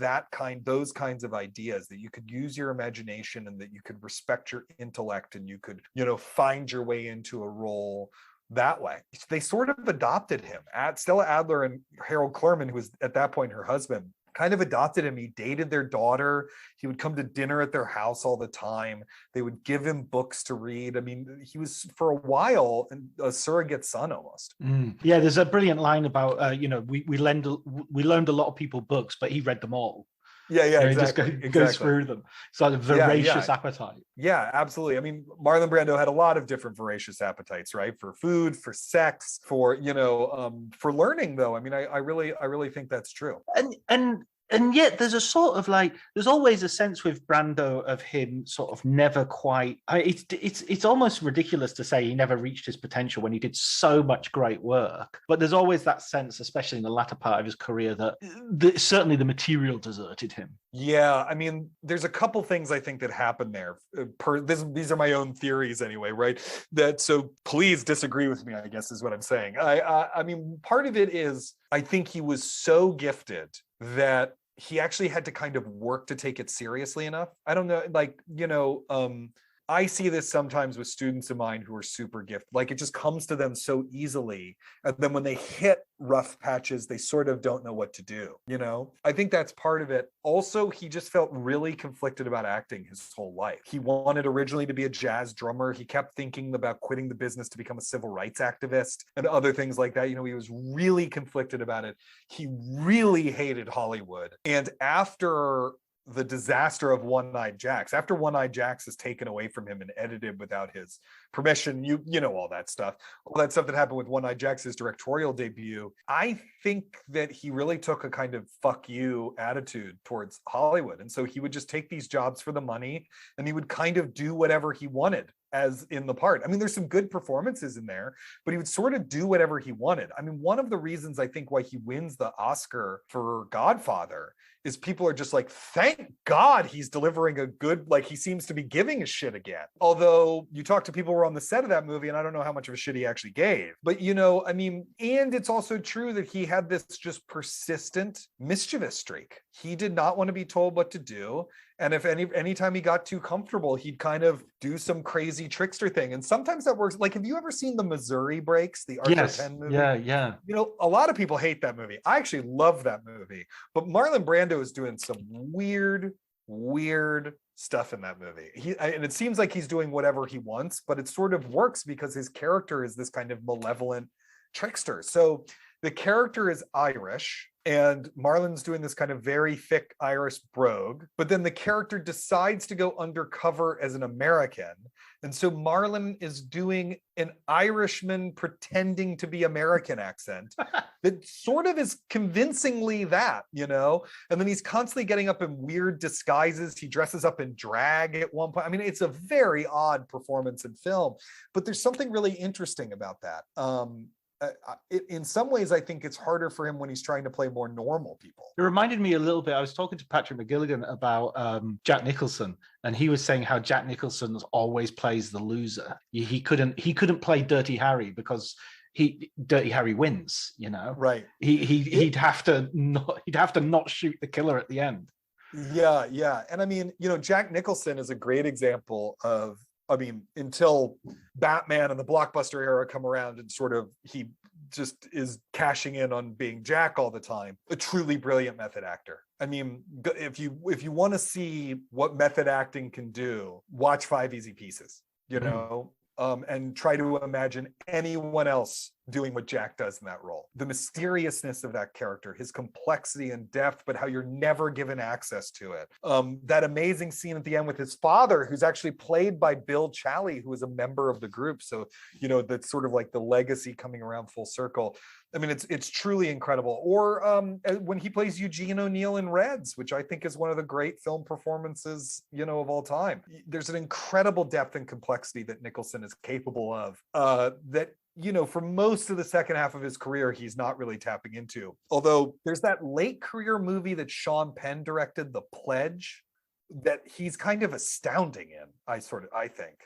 Speaker 2: those kinds of ideas, that you could use your imagination and that you could respect your intellect and you could, find your way into a role that way. They sort of adopted him. Stella Adler and Harold Clurman, who was at that point her husband, kind of adopted him. He dated their daughter. He would come to dinner at their house all the time. They would give him books to read. I mean, he was for a while a surrogate son almost.
Speaker 3: Yeah, there's a brilliant line about we loaned a lot of people books, but he read them all.
Speaker 2: Yeah, exactly.
Speaker 3: He just goes through them. It's like a voracious appetite.
Speaker 2: Yeah, absolutely. I mean, Marlon Brando had a lot of different voracious appetites, right? For food, for sex, for for learning. Though, I mean, I really think that's true.
Speaker 3: And and yet there's a sort of like, there's always a sense with Brando of him sort of never quite, it's almost ridiculous to say he never reached his potential when he did so much great work, but there's always that sense, especially in the latter part of his career, that certainly the material deserted him.
Speaker 2: Yeah, I mean, there's a couple things I think that happened there. These are my own theories anyway, right? So please disagree with me, I guess is what I'm saying. I mean, part of it is I think he was so gifted that he actually had to kind of work to take it seriously enough. I don't know, like, I see this sometimes with students of mine who are super gifted. Like, it just comes to them so easily. And then when they hit rough patches, they sort of don't know what to do, I think that's part of it. Also, he just felt really conflicted about acting his whole life. He wanted originally to be a jazz drummer. He kept thinking about quitting the business to become a civil rights activist and other things like that. He was really conflicted about it. He really hated Hollywood. And after the disaster of One-Eyed Jacks, after One-Eyed Jacks is taken away from him and edited without his permission, you know all that stuff that happened with One-Eyed Jacks, his directorial debut. I think that he really took a kind of fuck you attitude towards Hollywood, and so he would just take these jobs for the money, and he would kind of do whatever he wanted as in the part. I mean, there's some good performances in there, but he would sort of do whatever he wanted. I mean, one of the reasons I think why he wins the Oscar for Godfather is people are just like, thank God he's delivering a good, like, he seems to be giving a shit again. Although you talk to people who were on the set of that movie, and I don't know how much of a shit he actually gave. But, I mean, and it's also true that he had this just persistent mischievous streak. He did not want to be told what to do. And if anytime he got too comfortable, he'd kind of do some crazy trickster thing. And sometimes that works. Like, have you ever seen the Missouri Breaks, the Arthur Penn movie?
Speaker 3: Yeah.
Speaker 2: A lot of people hate that movie. I actually love that movie. But Marlon Brando is doing some weird stuff in that movie. And it seems like he's doing whatever he wants, but it sort of works because his character is this kind of malevolent trickster. So the character is Irish, and Marlon's doing this kind of very thick Irish brogue, but then the character decides to go undercover as an American. And so Marlon is doing an Irishman pretending to be American accent that sort of is convincingly that, and then he's constantly getting up in weird disguises. He dresses up in drag at one point. I mean, it's a very odd performance in film, but there's something really interesting about that. In some ways, I think it's harder for him when he's trying to play more normal people.
Speaker 3: It reminded me a little bit. I was talking to Patrick McGilligan about Jack Nicholson, and he was saying how Jack Nicholson always plays the loser. He couldn't play Dirty Harry because Dirty Harry wins.
Speaker 2: Right?
Speaker 3: He'd have to not shoot the killer at the end.
Speaker 2: Yeah. And I mean, Jack Nicholson is a great example of. I mean, until Batman and the blockbuster era come around and sort of he just is cashing in on being Jack all the time, a truly brilliant method actor. I mean, if you want to see what method acting can do, watch 5 Easy Pieces, and try to imagine anyone else doing what Jack does in that role. The mysteriousness of that character, his complexity and depth, but how you're never given access to it. That amazing scene at the end with his father, who's actually played by Bill Chally, who is a member of the group. So, that's sort of like the legacy coming around full circle. I mean, it's truly incredible. Or when he plays Eugene O'Neill in Reds, which I think is one of the great film performances, of all time. There's an incredible depth and complexity that Nicholson is capable of that, for most of the second half of his career, he's not really tapping into. Although there's that late career movie that Sean Penn directed, The Pledge, that he's kind of astounding in, I think.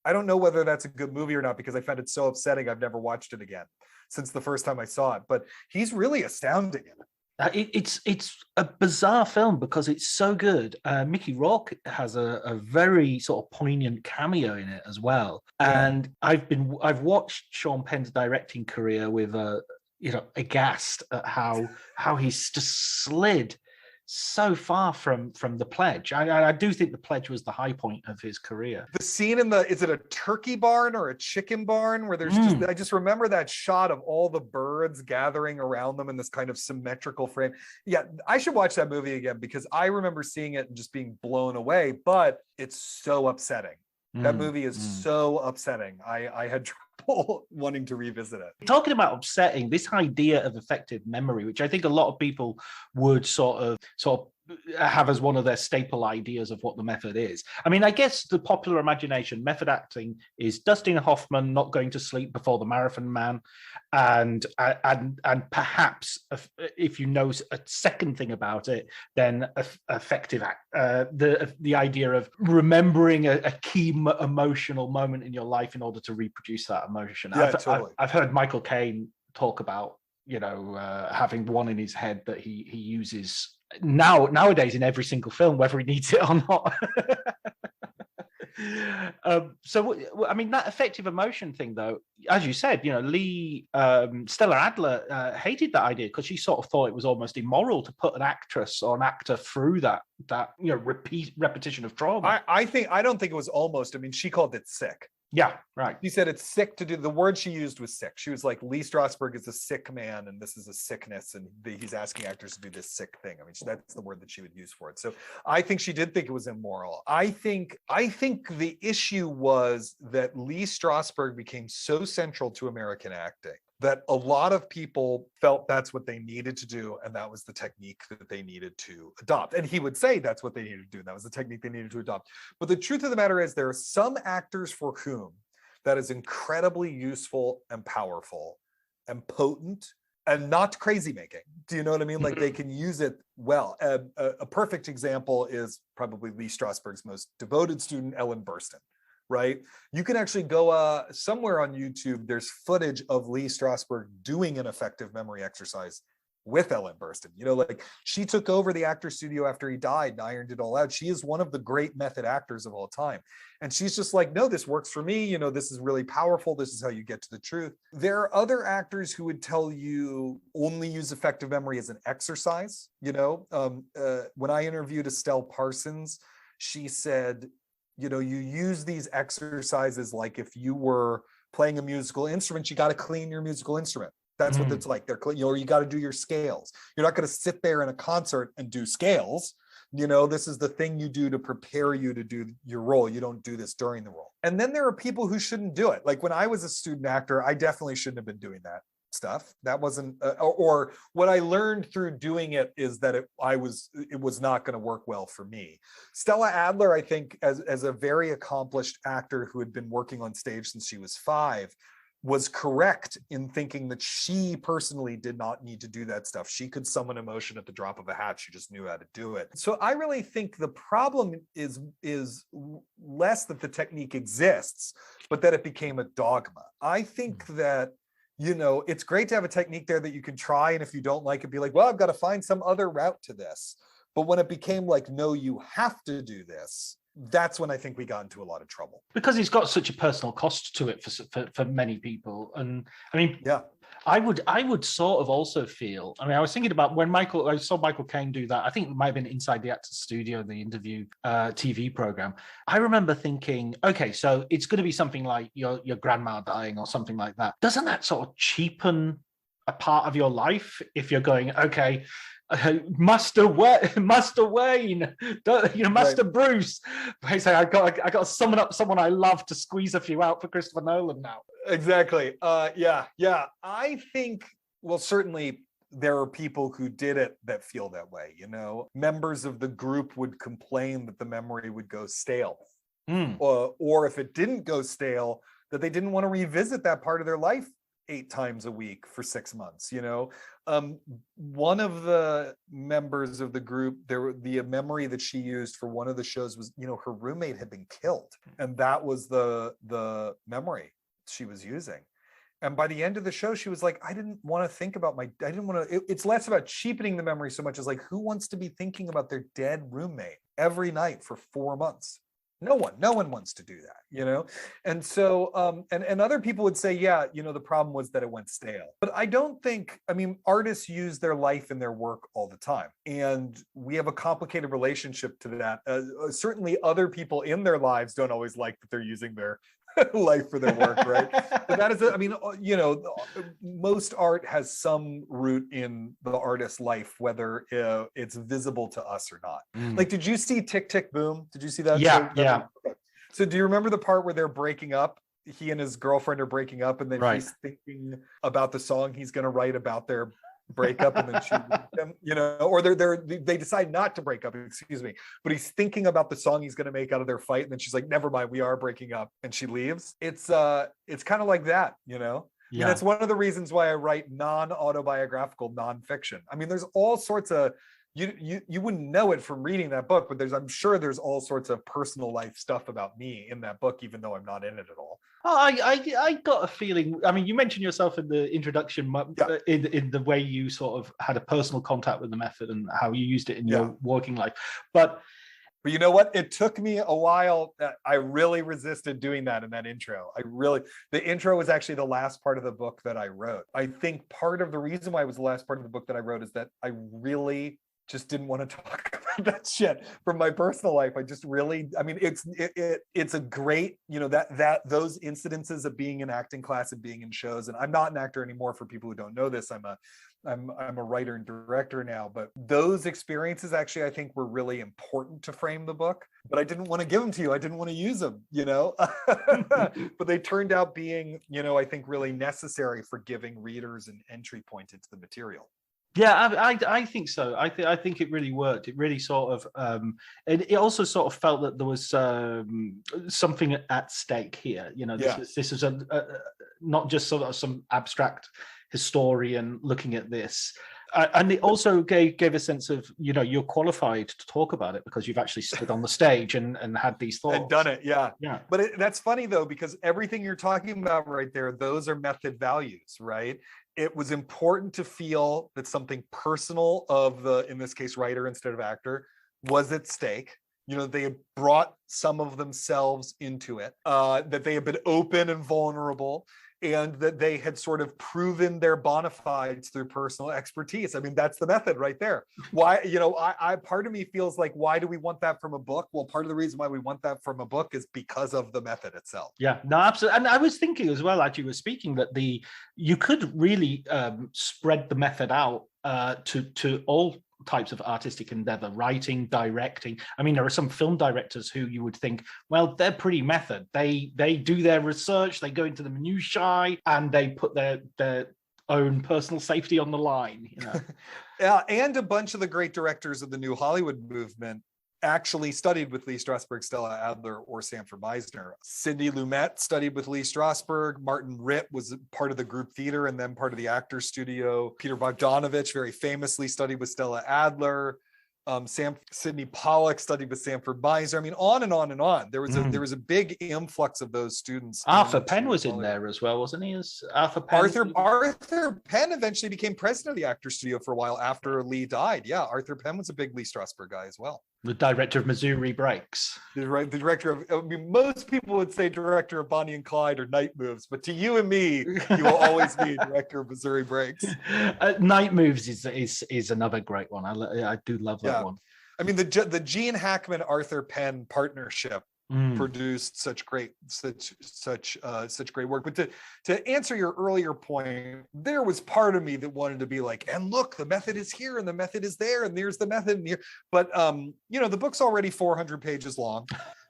Speaker 2: I don't know whether that's a good movie or not because I found it so upsetting I've never watched it again since the first time I saw it. But he's really astounding in it.
Speaker 3: It's a bizarre film because it's so good. Mickey Rourke has a very sort of poignant cameo in it as well. And I've watched Sean Penn's directing career with aghast at how he's just slid so far from The Pledge. I do think The Pledge was the high point of his career.
Speaker 2: The scene is it a turkey barn or a chicken barn where there's I just remember that shot of all the birds gathering around them in this kind of symmetrical frame. Yeah, I should watch that movie again because I remember seeing it and just being blown away, but it's so upsetting. That movie is so upsetting. I had trouble wanting to revisit it.
Speaker 3: Talking about upsetting, this idea of effective memory, which I think a lot of people would sort of have as one of their staple ideas of what the method is. I mean, I guess the popular imagination, method acting is Dustin Hoffman not going to sleep before the Marathon Man, and perhaps if you know a second thing about it, then effective the idea of remembering a key emotional moment in your life in order to reproduce that emotion.
Speaker 2: Yeah, totally.
Speaker 3: I've heard Michael Caine talk about having one in his head that he uses nowadays in every single film, whether he needs it or not. So I mean, that effective emotion thing, though, as you said, Stella Adler hated that idea because she sort of thought it was almost immoral to put an actress or an actor through that repetition of trauma.
Speaker 2: I don't think it was almost. I mean, she called it sick.
Speaker 3: Yeah, right.
Speaker 2: She said it's sick to do. The word she used was sick. She was like, Lee Strasberg is a sick man, and this is a sickness, and he's asking actors to do this sick thing. I mean, that's the word that she would use for it. So I think she did think it was immoral. I think the issue was that Lee Strasberg became so central to American acting that a lot of people felt that's what they needed to do, and that was the technique that they needed to adopt. And he would say that's what they needed to do, and that was the technique they needed to adopt. But the truth of the matter is there are some actors for whom that is incredibly useful and powerful and potent and not crazy making. Do you know what I mean? Like, they can use it well. A perfect example is probably Lee Strasberg's most devoted student, Ellen Burstyn. Right? You can actually go somewhere on YouTube. There's footage of Lee Strasberg doing an effective memory exercise with Ellen Burstyn. Like, she took over the actor studio after he died and ironed it all out. She is one of the great method actors of all time. And she's just like, no, this works for me. This is really powerful. This is how you get to the truth. There are other actors who would tell you only use effective memory as an exercise. When I interviewed Estelle Parsons, she said, you use these exercises like if you were playing a musical instrument, you got to clean your musical instrument. That's what it's like. Or you got to do your scales. You're not going to sit there in a concert and do scales. This is the thing you do to prepare you to do your role. You don't do this during the role. And then there are people who shouldn't do it. Like, when I was a student actor, I definitely shouldn't have been doing that stuff. That wasn't, or what I learned through doing it is that it was not going to work well for me. Stella Adler, I think, as a very accomplished actor who had been working on stage since she was 5, was correct in thinking that she personally did not need to do that stuff. She could summon emotion at the drop of a hat. She just knew how to do it. So I really think the problem is less that the technique exists, but that it became a dogma. I think that it's great to have a technique there that you can try, and if you don't like it, be like, well, I've got to find some other route to this. But when it became like, no, you have to do this, that's when I think we got into a lot of trouble.
Speaker 3: Because it's got such a personal cost to it for many people. And I mean, yeah, I would sort of also feel, I mean, I was thinking about when I saw Michael Caine do that. I think it might have been Inside the Actors Studio, the interview TV program. I remember thinking, okay, so it's going to be something like your grandma dying or something like that. Doesn't that sort of cheapen a part of your life if you're going, okay, Master Wayne, Master right. Bruce. I say I got to summon up someone I love to squeeze a few out for Christopher Nolan now.
Speaker 2: Exactly. Yeah. I think, well, certainly there are people who did it that feel that way. Members of the group would complain that the memory would go stale, or if it didn't go stale, that they didn't want to revisit that part of their life 8 times a week for 6 months. One of the members of the group, the memory that she used for one of the shows was, her roommate had been killed, and that was the memory she was using. And by the end of the show, she was like, I didn't want to think about it's less about cheapening the memory so much as like, who wants to be thinking about their dead roommate every night for 4 months? No one wants to do that, And so, and other people would say, yeah, the problem was that it went stale. But I don't think, artists use their life in their work all the time. And we have a complicated relationship to that. Certainly other people in their lives don't always like that they're using their life for their work, right? But that is, most art has some root in the artist's life, whether it's visible to us or not. Like, did you see Tick, Tick, Boom? Did you see that?
Speaker 3: Yeah.
Speaker 2: So do you remember the part where they're breaking up? He and his girlfriend are breaking up, and then he's thinking about the song he's going to write about their breakup, and then she leaves them, or they decide not to break up, excuse me, but he's thinking about the song he's going to make out of their fight, and then she's like, never mind, we are breaking up, and she leaves. It's kind of like that, Yeah. I mean, that's one of the reasons why I write non-autobiographical nonfiction. I mean, there's all sorts of you wouldn't know it from reading that book, but I'm sure there's all sorts of personal life stuff about me in that book, even though I'm not in it at all.
Speaker 3: Oh, I got a feeling. I mean, you mentioned yourself in the introduction, in the way you sort of had a personal contact with the method and how you used it in your working life. But
Speaker 2: you know what? It took me a while. I really resisted doing that in that intro. The intro was actually the last part of the book that I wrote. I think part of the reason why it was the last part of the book that I wrote is that I really just didn't want to talk about that shit from my personal life. I mean, it's a great, that those incidences of being in acting class and being in shows, and I'm not an actor anymore for people who don't know this. I'm a writer and director now, but those experiences actually, I think, were really important to frame the book, but I didn't want to give them to you. I didn't want to use them, but they turned out being, I think, really necessary for giving readers an entry point into the material.
Speaker 3: Yeah, I think so. I think it really worked. It really sort of, it also sort of felt that there was something at stake here. This is not just sort of some abstract historian looking at this. And it also gave a sense of, you're qualified to talk about it because you've actually stood on the stage and had these thoughts.
Speaker 2: And done it, yeah. But that's funny, though, because everything you're talking about right there, those are method values, right? It was important to feel that something personal of the, in this case, writer instead of actor, was at stake. They had brought some of themselves into it, that they had been open and vulnerable, and that they had sort of proven their bona fides through personal expertise. I mean, that's the method right there. Why, part of me feels like, why do we want that from a book? Well, part of the reason why we want that from a book is because of the method itself.
Speaker 3: Yeah, no, absolutely. And I was thinking as well, as you were speaking, that you could really spread the method out to all types of artistic endeavor, writing, directing. I mean, there are some film directors who you would think, well, they're pretty method. They do their research, they go into the minutiae, and they put their own personal safety on the line.
Speaker 2: Yeah, and a bunch of the great directors of the new Hollywood movement actually studied with Lee Strasberg, Stella Adler, or Sanford Meisner. Sidney Lumet studied with Lee Strasberg. Martin Ritt was part of the group theater and then part of the actor studio. Peter Bogdanovich very famously studied with Stella Adler. Sidney Pollack studied with Sanford Meisner. I mean, on and on and on. There was a big influx of those students.
Speaker 3: Arthur Penn was in there as well, wasn't he? Arthur
Speaker 2: Penn eventually became president of the actor studio for a while after Lee died. Yeah, Arthur Penn was a big Lee Strasberg guy as well.
Speaker 3: The director of Missouri Breaks.
Speaker 2: The director of, I mean, most people would say director of Bonnie and Clyde or Night Moves, but to you and me, you will always be director of Missouri Breaks.
Speaker 3: Night Moves is another great one. I do love that one.
Speaker 2: I mean, the Gene Hackman Arthur Penn partnership produced such great work. But to answer your earlier point, there was part of me that wanted to be like, and look, the method is here and the method is there and there's the method and here. But the book's already 400 pages long.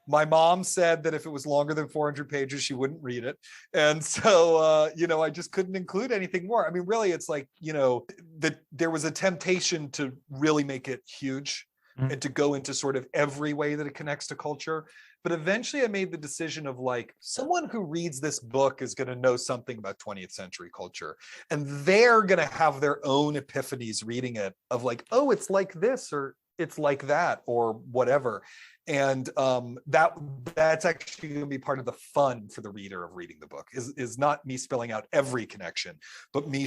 Speaker 2: My mom said that if it was longer than 400 pages, she wouldn't read it. And so, I just couldn't include anything more. I mean, really, it's like, that there was a temptation to really make it huge and to go into sort of every way that it connects to culture. But eventually I made the decision of like, someone who reads this book is going to know something about 20th century culture. And they're going to have their own epiphanies reading it of like, oh, it's like this, or it's like that, or whatever. And that's actually going to be part of the fun for the reader of reading the book is not me spelling out every connection, but me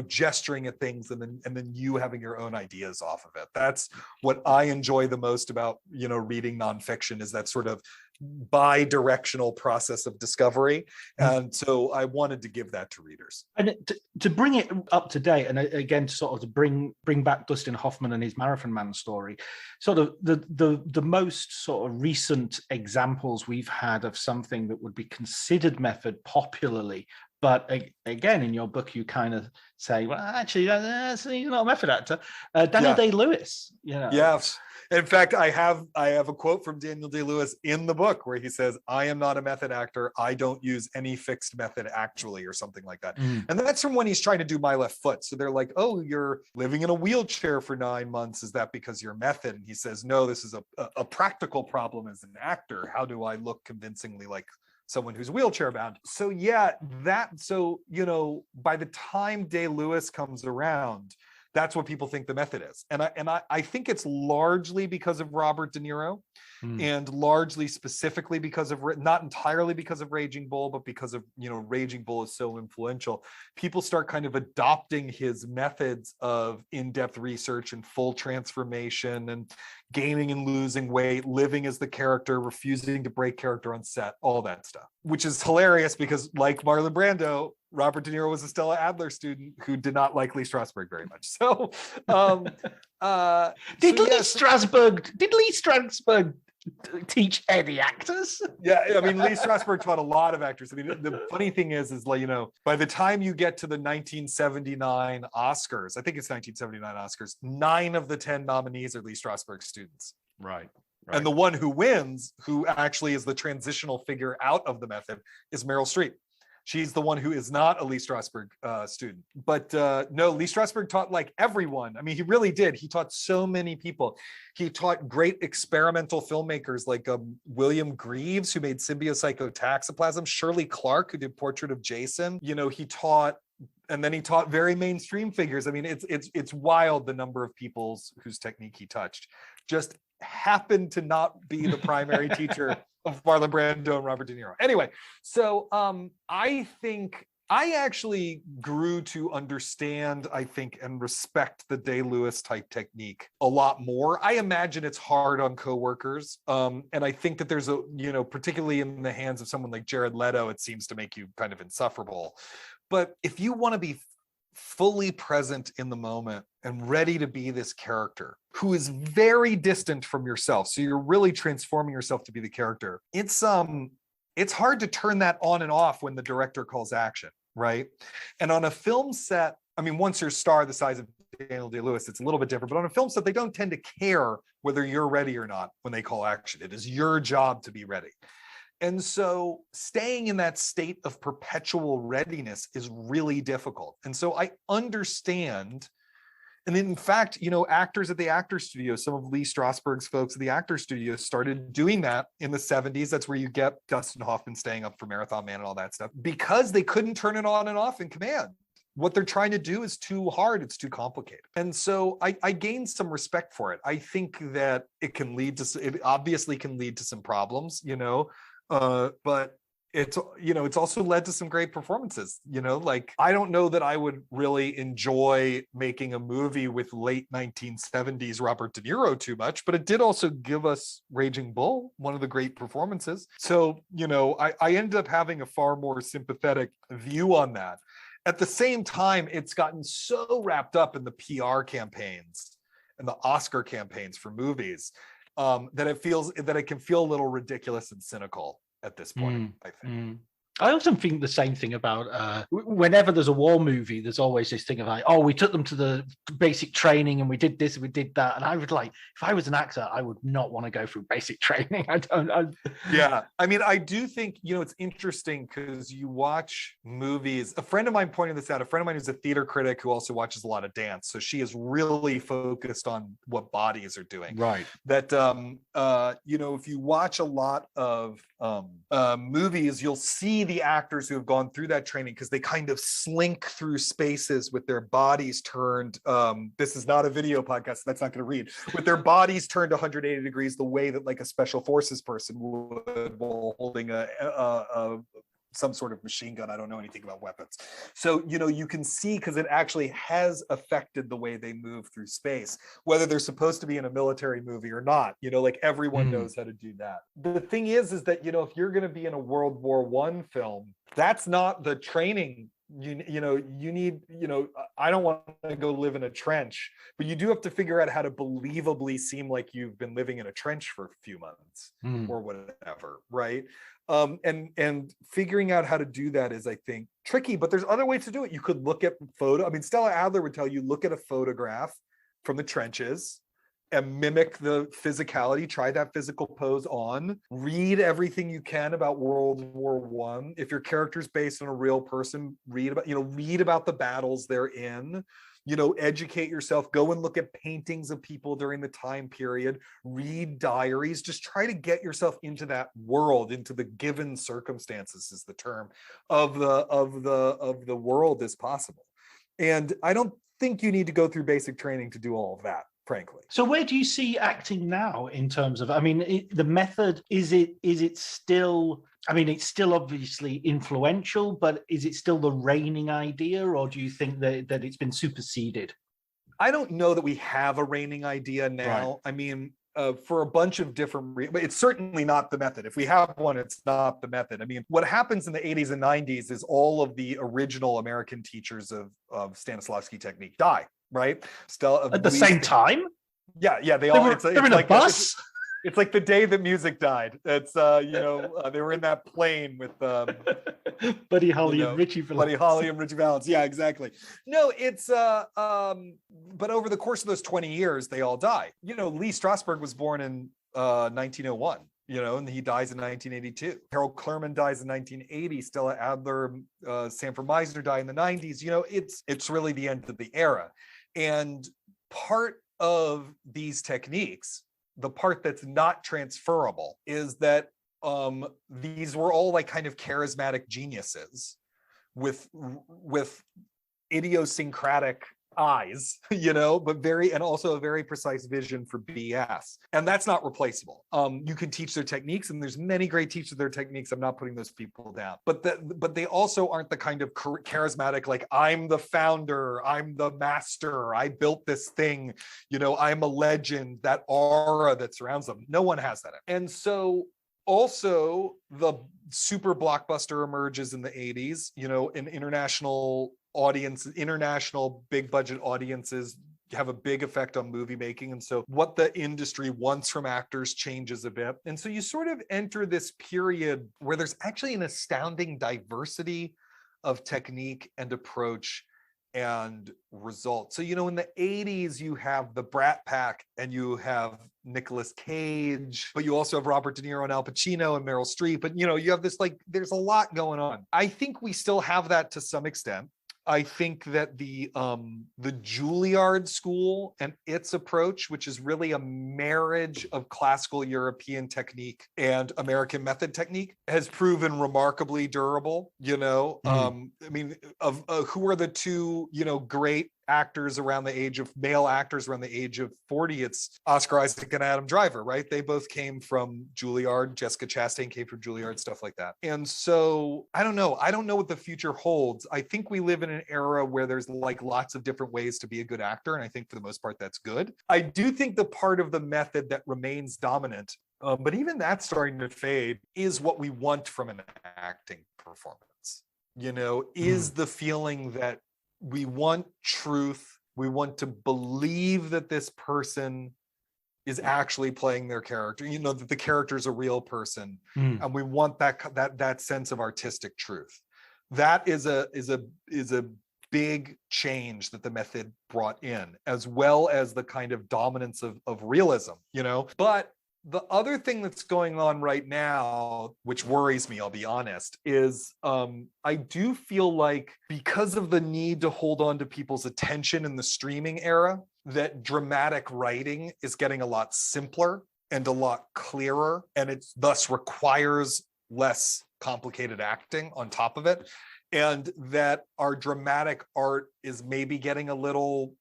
Speaker 2: gesturing at things and then you having your own ideas off of it. That's what I enjoy the most about reading nonfiction, is that sort of bi-directional process of discovery. And so I wanted to give that to readers.
Speaker 3: And to bring it up to date, and again, to sort of to bring back Dustin Hoffman and his Marathon Man story, sort of the most sort of recent examples we've had of something that would be considered method popularly, But again, in your book, you kind of say, well, actually, he's not a method actor. Daniel Day-Lewis,
Speaker 2: Yes. In fact, I have a quote from Daniel Day-Lewis in the book where he says, "I am not a method actor. I don't use any fixed method actually," or something like that. And that's from when he's trying to do My Left Foot. So they're like, "Oh, you're living in a wheelchair for 9 months. Is that because you're method?" And he says, "No, this is a practical problem as an actor. How do I look convincingly like someone who's wheelchair bound?" So by the time Day-Lewis comes around, that's what people think the method is. And I think it's largely because of Robert De Niro, and largely specifically because of, not entirely because of Raging Bull, but because of, Raging Bull is so influential. People start kind of adopting his methods of in-depth research and full transformation and gaining and losing weight, living as the character, refusing to break character on set, all that stuff, which is hilarious because, like Marlon Brando, Robert De Niro was a Stella Adler student who did not like Lee Strasberg very much. So,
Speaker 3: did Lee Strasberg teach any actors?
Speaker 2: Yeah, I mean, Lee Strasberg taught a lot of actors. I mean, the funny thing is like, by the time you get to the 1979 Oscars, I think it's 1979 Oscars, 9 of the 10 nominees are Lee Strasberg students.
Speaker 3: Right.
Speaker 2: And the one who wins, who actually is the transitional figure out of the method, is Meryl Streep. She's the one who is not a Lee Strasberg student. But no, Lee Strasberg taught like everyone. I mean, he really did. He taught so many people. He taught great experimental filmmakers like William Greaves, who made Symbiocytotaxoplasm, Shirley Clark, who did Portrait of Jason. He taught, and then he taught very mainstream figures. I mean, it's wild the number of people whose technique he touched. Just happened to not be the primary teacher of Marlon Brando and Robert De Niro. Anyway, so I think I actually grew to understand, I think, and respect the Day-Lewis type technique a lot more. I imagine it's hard on coworkers. And I think that there's particularly in the hands of someone like Jared Leto, it seems to make you kind of insufferable. But if you want to be fully present in the moment and ready to be this character who is very distant from yourself, so you're really transforming yourself to be the character, it's hard to turn that on and off when the director calls action, right? And on a film set, I mean, once you're a star the size of Daniel Day-Lewis, it's a little bit different, but on a film set, they don't tend to care whether you're ready or not when they call action. It is your job to be ready. And so staying in that state of perpetual readiness is really difficult. And so I understand. And in fact, actors at the Actor Studio, some of Lee Strasberg's folks at the Actor Studio started doing that in the 70s. That's where you get Dustin Hoffman staying up for Marathon Man and all that stuff, because they couldn't turn it on and off in command. What they're trying to do is too hard. It's too complicated. And so I gained some respect for it. I think that it obviously can lead to some problems, but it's also led to some great performances. Like, I don't know that I would really enjoy making a movie with late 1970s Robert De Niro too much, but it did also give us Raging Bull, one of the great performances. So, I ended up having a far more sympathetic view on that. At the same time, it's gotten so wrapped up in the PR campaigns and the Oscar campaigns for movies that it can feel a little ridiculous and cynical at this point, I think.
Speaker 3: I often think the same thing about whenever there's a war movie, there's always this thing of like, oh, we took them to the basic training and we did this and we did that. And I would if I was an actor, I would not want to go through basic training.
Speaker 2: Yeah. I mean, I do think, it's interesting because you watch movies. A friend of mine pointed this out, a friend of mine who's a theater critic who also watches a lot of dance. So she is really focused on what bodies are doing.
Speaker 3: Right.
Speaker 2: That, if you watch a lot of movies, you'll see the actors who have gone through that training because they kind of slink through spaces with their bodies turned. This is not a video podcast, so that's not going to read. With their bodies turned 180 degrees, the way that like a special forces person would while holding some sort of machine gun. I don't know anything about weapons. So, you can see, because it actually has affected the way they move through space, whether they're supposed to be in a military movie or not, like everyone knows how to do that. The thing is that, if you're going to be in a World War I film, that's not the training. You need, I don't want to go live in a trench, but you do have to figure out how to believably seem like you've been living in a trench for a few months or whatever, right? And figuring out how to do that is, I think, tricky, but there's other ways to do it. You could look at photo. I mean, Stella Adler would tell you, look at a photograph from the trenches and mimic the physicality, try that physical pose on, read everything you can about World War I. If your character's based on a real person, read about the battles they're in. Educate yourself, go and look at paintings of people during the time period, read diaries, just try to get yourself into that world, into the given circumstances is the term of the world as possible. And I don't think you need to go through basic training to do all of that, frankly.
Speaker 3: So where do you see acting now in terms of, the method, is it still, it's still obviously influential, but is it still the reigning idea, or do you think that it's been superseded?
Speaker 2: I don't know that we have a reigning idea now. Right. For a bunch of different reasons, but it's certainly not the method. If we have one, it's not the method. What happens in the 80s and 90s is all of the original American teachers of Stanislavski technique die, right?
Speaker 3: At the same time?
Speaker 2: Yeah. They're in
Speaker 3: a bus?
Speaker 2: It's like the day that music died. It's they were in that plane with
Speaker 3: Buddy Holly and Richie Valens.
Speaker 2: Buddy Holly and Richie Valens. Yeah, exactly. No, it's but over the course of those 20 years, they all die. Lee Strasberg was born in 1901. And he dies in 1982. Harold Clurman dies in 1980. Stella Adler, Sanford Meisner die in the 90s. It's really the end of the era. And part of these techniques, the part that's not transferable, is that these were all like kind of charismatic geniuses with idiosyncratic eyes, but also a very precise vision for BS. And that's not replaceable. You can teach their techniques, and there's many great teachers of their techniques. I'm not putting those people down, but they also aren't the kind of charismatic, like, I'm the founder, I'm the master, I built this thing, I'm a legend, that aura that surrounds them. No one has that. And so also the super blockbuster emerges in the 80s, in international big budget audiences have a big effect on movie making. And so what the industry wants from actors changes a bit. And so you sort of enter this period where there's actually an astounding diversity of technique and approach and results. So, in the 80s, you have the Brat Pack and you have Nicolas Cage, but you also have Robert De Niro and Al Pacino and Meryl Streep. But, you have this, there's a lot going on. I think we still have that to some extent. I think that the Juilliard school and its approach, which is really a marriage of classical European technique and American method technique, has proven remarkably durable. Who are the two, great actors around the age of male actors around the age of 40? It's Oscar Isaac and Adam Driver, right? They both came from Juilliard. Jessica Chastain came from Juilliard, stuff like that. And so I don't know what the future holds. I think we live in an era where there's lots of different ways to be a good actor, and I think for the most part that's good. I do think the part of the method that remains dominant, but even that's starting to fade, is what we want from an acting performance. Is the feeling that we want truth. We want to believe that this person is actually playing their character, that the character is a real person. And we want that sense of artistic truth. That is a big change that the method brought in, as well as the kind of dominance of realism, But the other thing that's going on right now, which worries me, I'll be honest, is I do feel like, because of the need to hold on to people's attention in the streaming era, that dramatic writing is getting a lot simpler and a lot clearer, and it thus requires less complicated acting on top of it. And that our dramatic art is maybe getting a little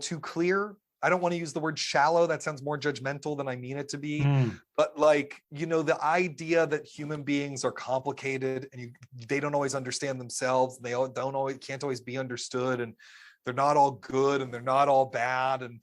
Speaker 2: too clear. I don't want to use the word shallow. That sounds more judgmental than I mean it to be. But the idea that human beings are complicated and they don't always understand themselves. They can't always be understood, and they're not all good and they're not all bad. And,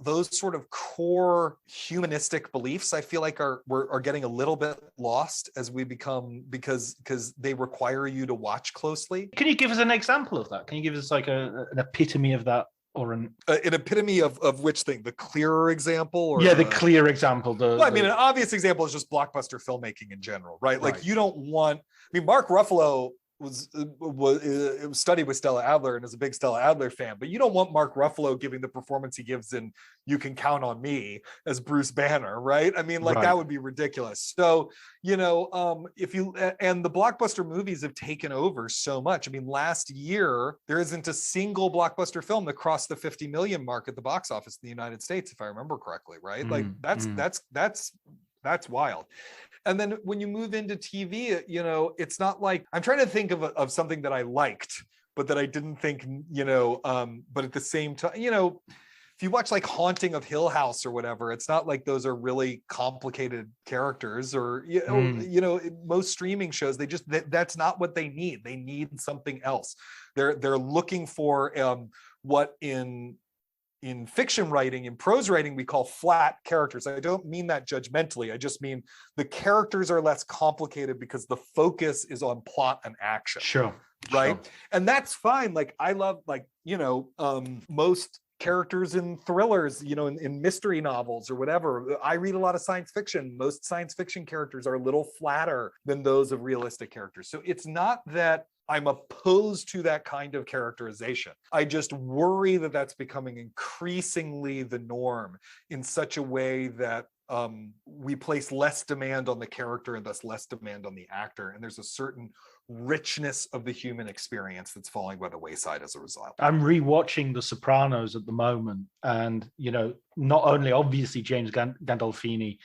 Speaker 2: those sort of core humanistic beliefs, I feel like are getting a little bit lost as we become, because they require you to watch closely.
Speaker 3: Can you give us an example of that? Can you give us an epitome of that? or an
Speaker 2: epitome of which thing? The clearer example, or
Speaker 3: the clear example?
Speaker 2: Well, I mean, an obvious example is just blockbuster filmmaking in general, right? Like you don't want. I mean, Mark Ruffalo was studied with Stella Adler and is a big Stella Adler fan, but you don't want Mark Ruffalo giving the performance he gives in You Can Count on Me as Bruce Banner, right? I mean, like that would be ridiculous. So, you know, if you, and the blockbuster movies have taken over so much. I mean, last year, there isn't a single blockbuster film that crossed the 50 million mark at the box office in the United States, if I remember correctly, right? Like that's wild. And then when you move into TV, you know, it's not like, I'm trying to think of something that I liked, but that I didn't think, you know, but at the same time, you know, if you watch like Haunting of Hill House or whatever, it's not like those are really complicated characters, or, you know, most streaming shows, they just, that's not what they need. They need something else. They're looking for what in fiction writing, in prose writing, we call flat characters. I don't mean that judgmentally. I just mean the characters are less complicated because the focus is on plot and action.
Speaker 3: Sure.
Speaker 2: Right.
Speaker 3: Sure.
Speaker 2: And that's fine. Like I love, like, you know, most characters in thrillers, you know, in mystery novels or whatever. I read a lot of science fiction. Most science fiction characters are a little flatter than those of realistic characters. So it's not that I'm opposed to that kind of characterization. I just worry that that's becoming increasingly the norm in such a way that we place less demand on the character and thus less demand on the actor. And there's a certain richness of the human experience that's falling by the wayside as a result.
Speaker 3: I'm rewatching The Sopranos at the moment. And, you know, not only obviously James Gandolfini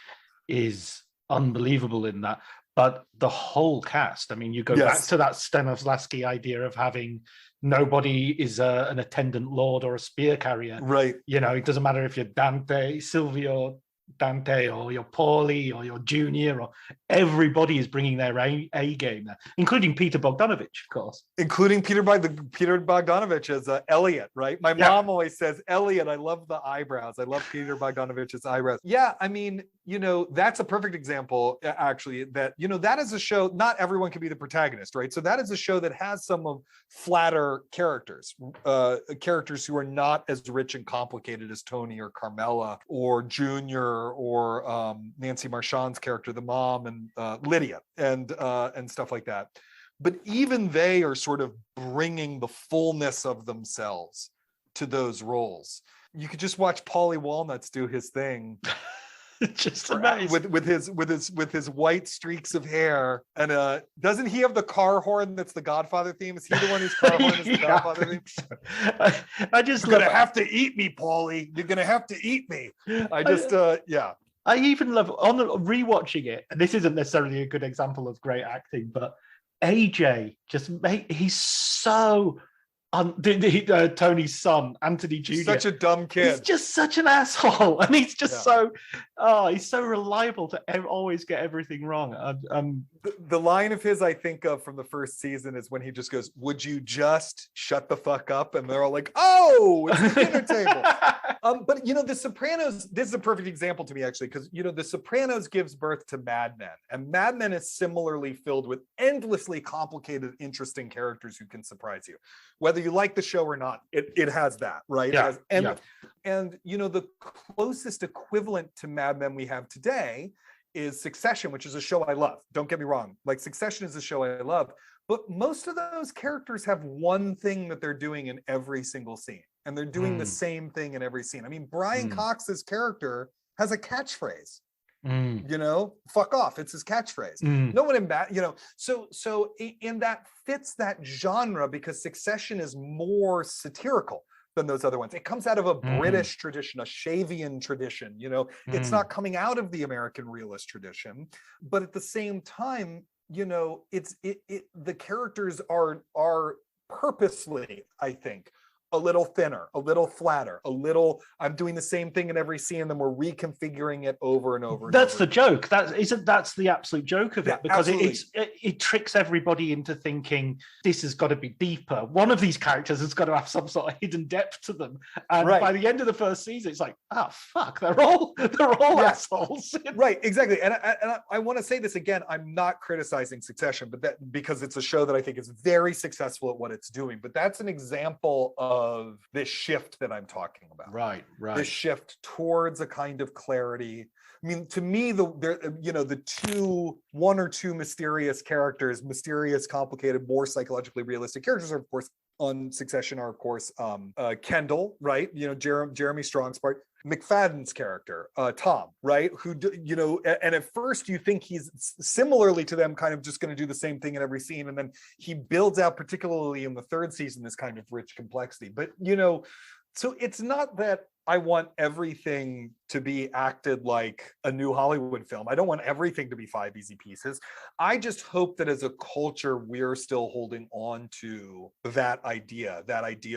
Speaker 3: is unbelievable in that, but the whole cast. I mean, you go back to that Stanislavski idea of having nobody is an attendant lord or a spear carrier.
Speaker 2: Right.
Speaker 3: You know, it doesn't matter if you're Silvio Dante or your Paulie or your Junior, or everybody is bringing their A game there, including Peter Bogdanovich, of course.
Speaker 2: Including Peter Bogdanovich as Elliot, right? My mom always says, Elliot, I love the eyebrows. I love Peter Bogdanovich's eyebrows. Yeah, I mean, you know, that's a perfect example, actually, that, you know, that is a show, not everyone can be the protagonist, right? So that is a show that has some of flatter characters, characters who are not as rich and complicated as Tony or Carmela or Junior or Nancy Marchand's character, the mom, and Lydia, and stuff like that. But even they are sort of bringing the fullness of themselves to those roles. You could just watch Paulie Walnuts do his thing.
Speaker 3: Just amazing.
Speaker 2: with his white streaks of hair, and doesn't he have the car horn that's the Godfather theme? Is he the one whose car horn is the Godfather theme?
Speaker 3: I just
Speaker 2: You're gonna have to eat me, Paulie. You're gonna have to eat me. I
Speaker 3: even love on rewatching it, and this isn't necessarily a good example of great acting, but AJ he's so Tony's son, Anthony Jr.
Speaker 2: Such a dumb kid.
Speaker 3: He's just such an asshole, and he's just he's so reliable to always get everything wrong.
Speaker 2: The line of his I think of from the first season is when he just goes, "Would you just shut the fuck up?" And they're all like, "Oh, it's the dinner table." But you know, The Sopranos. This is a perfect example to me, actually, because you know, The Sopranos gives birth to Mad Men, and Mad Men is similarly filled with endlessly complicated, interesting characters who can surprise you, whether you like the show or not. It has that, right? And you know, the closest equivalent to Mad Men we have today is Succession, which is a show I love. Don't get me wrong. Like, Succession is a show I love, but most of those characters have one thing that they're doing in every single scene, and they're doing the same thing in every scene. I mean, Brian Cox's character has a catchphrase. You know, fuck off. It's his catchphrase. No one in that, you know, so in that fits that genre because Succession is more satirical than those other ones. It comes out of a British tradition, a Shavian tradition, you know, it's not coming out of the American realist tradition, but at the same time, you know, the characters are purposely, I think, a little thinner, a little flatter, I'm doing the same thing in every scene, and then we're reconfiguring it over and over.
Speaker 3: That's the joke. That's the absolute joke of it, because it tricks everybody into thinking this has got to be deeper. One of these characters has got to have some sort of hidden depth to them. And by the end of the first season, it's like, oh fuck, they're all assholes.
Speaker 2: Right, exactly. And I want to say this again, I'm not criticizing Succession, but that because it's a show that I think is very successful at what it's doing. But that's an example of of this shift that I'm talking about.
Speaker 3: Right.
Speaker 2: This shift towards a kind of clarity. I mean, to me, one or two mysterious characters, mysterious, complicated, more psychologically realistic characters are, of course, on Succession are, of course, Kendall, right? Jeremy Strong's part. McFadden's character, Tom, right? And at first you think he's similarly to them, kind of just going to do the same thing in every scene. And then he builds out, particularly in the third season, this kind of rich complexity. But, so it's not that I want everything to be acted like a new Hollywood film. I don't want everything to be Five Easy Pieces. I just hope that as a culture, we're still holding on to that idea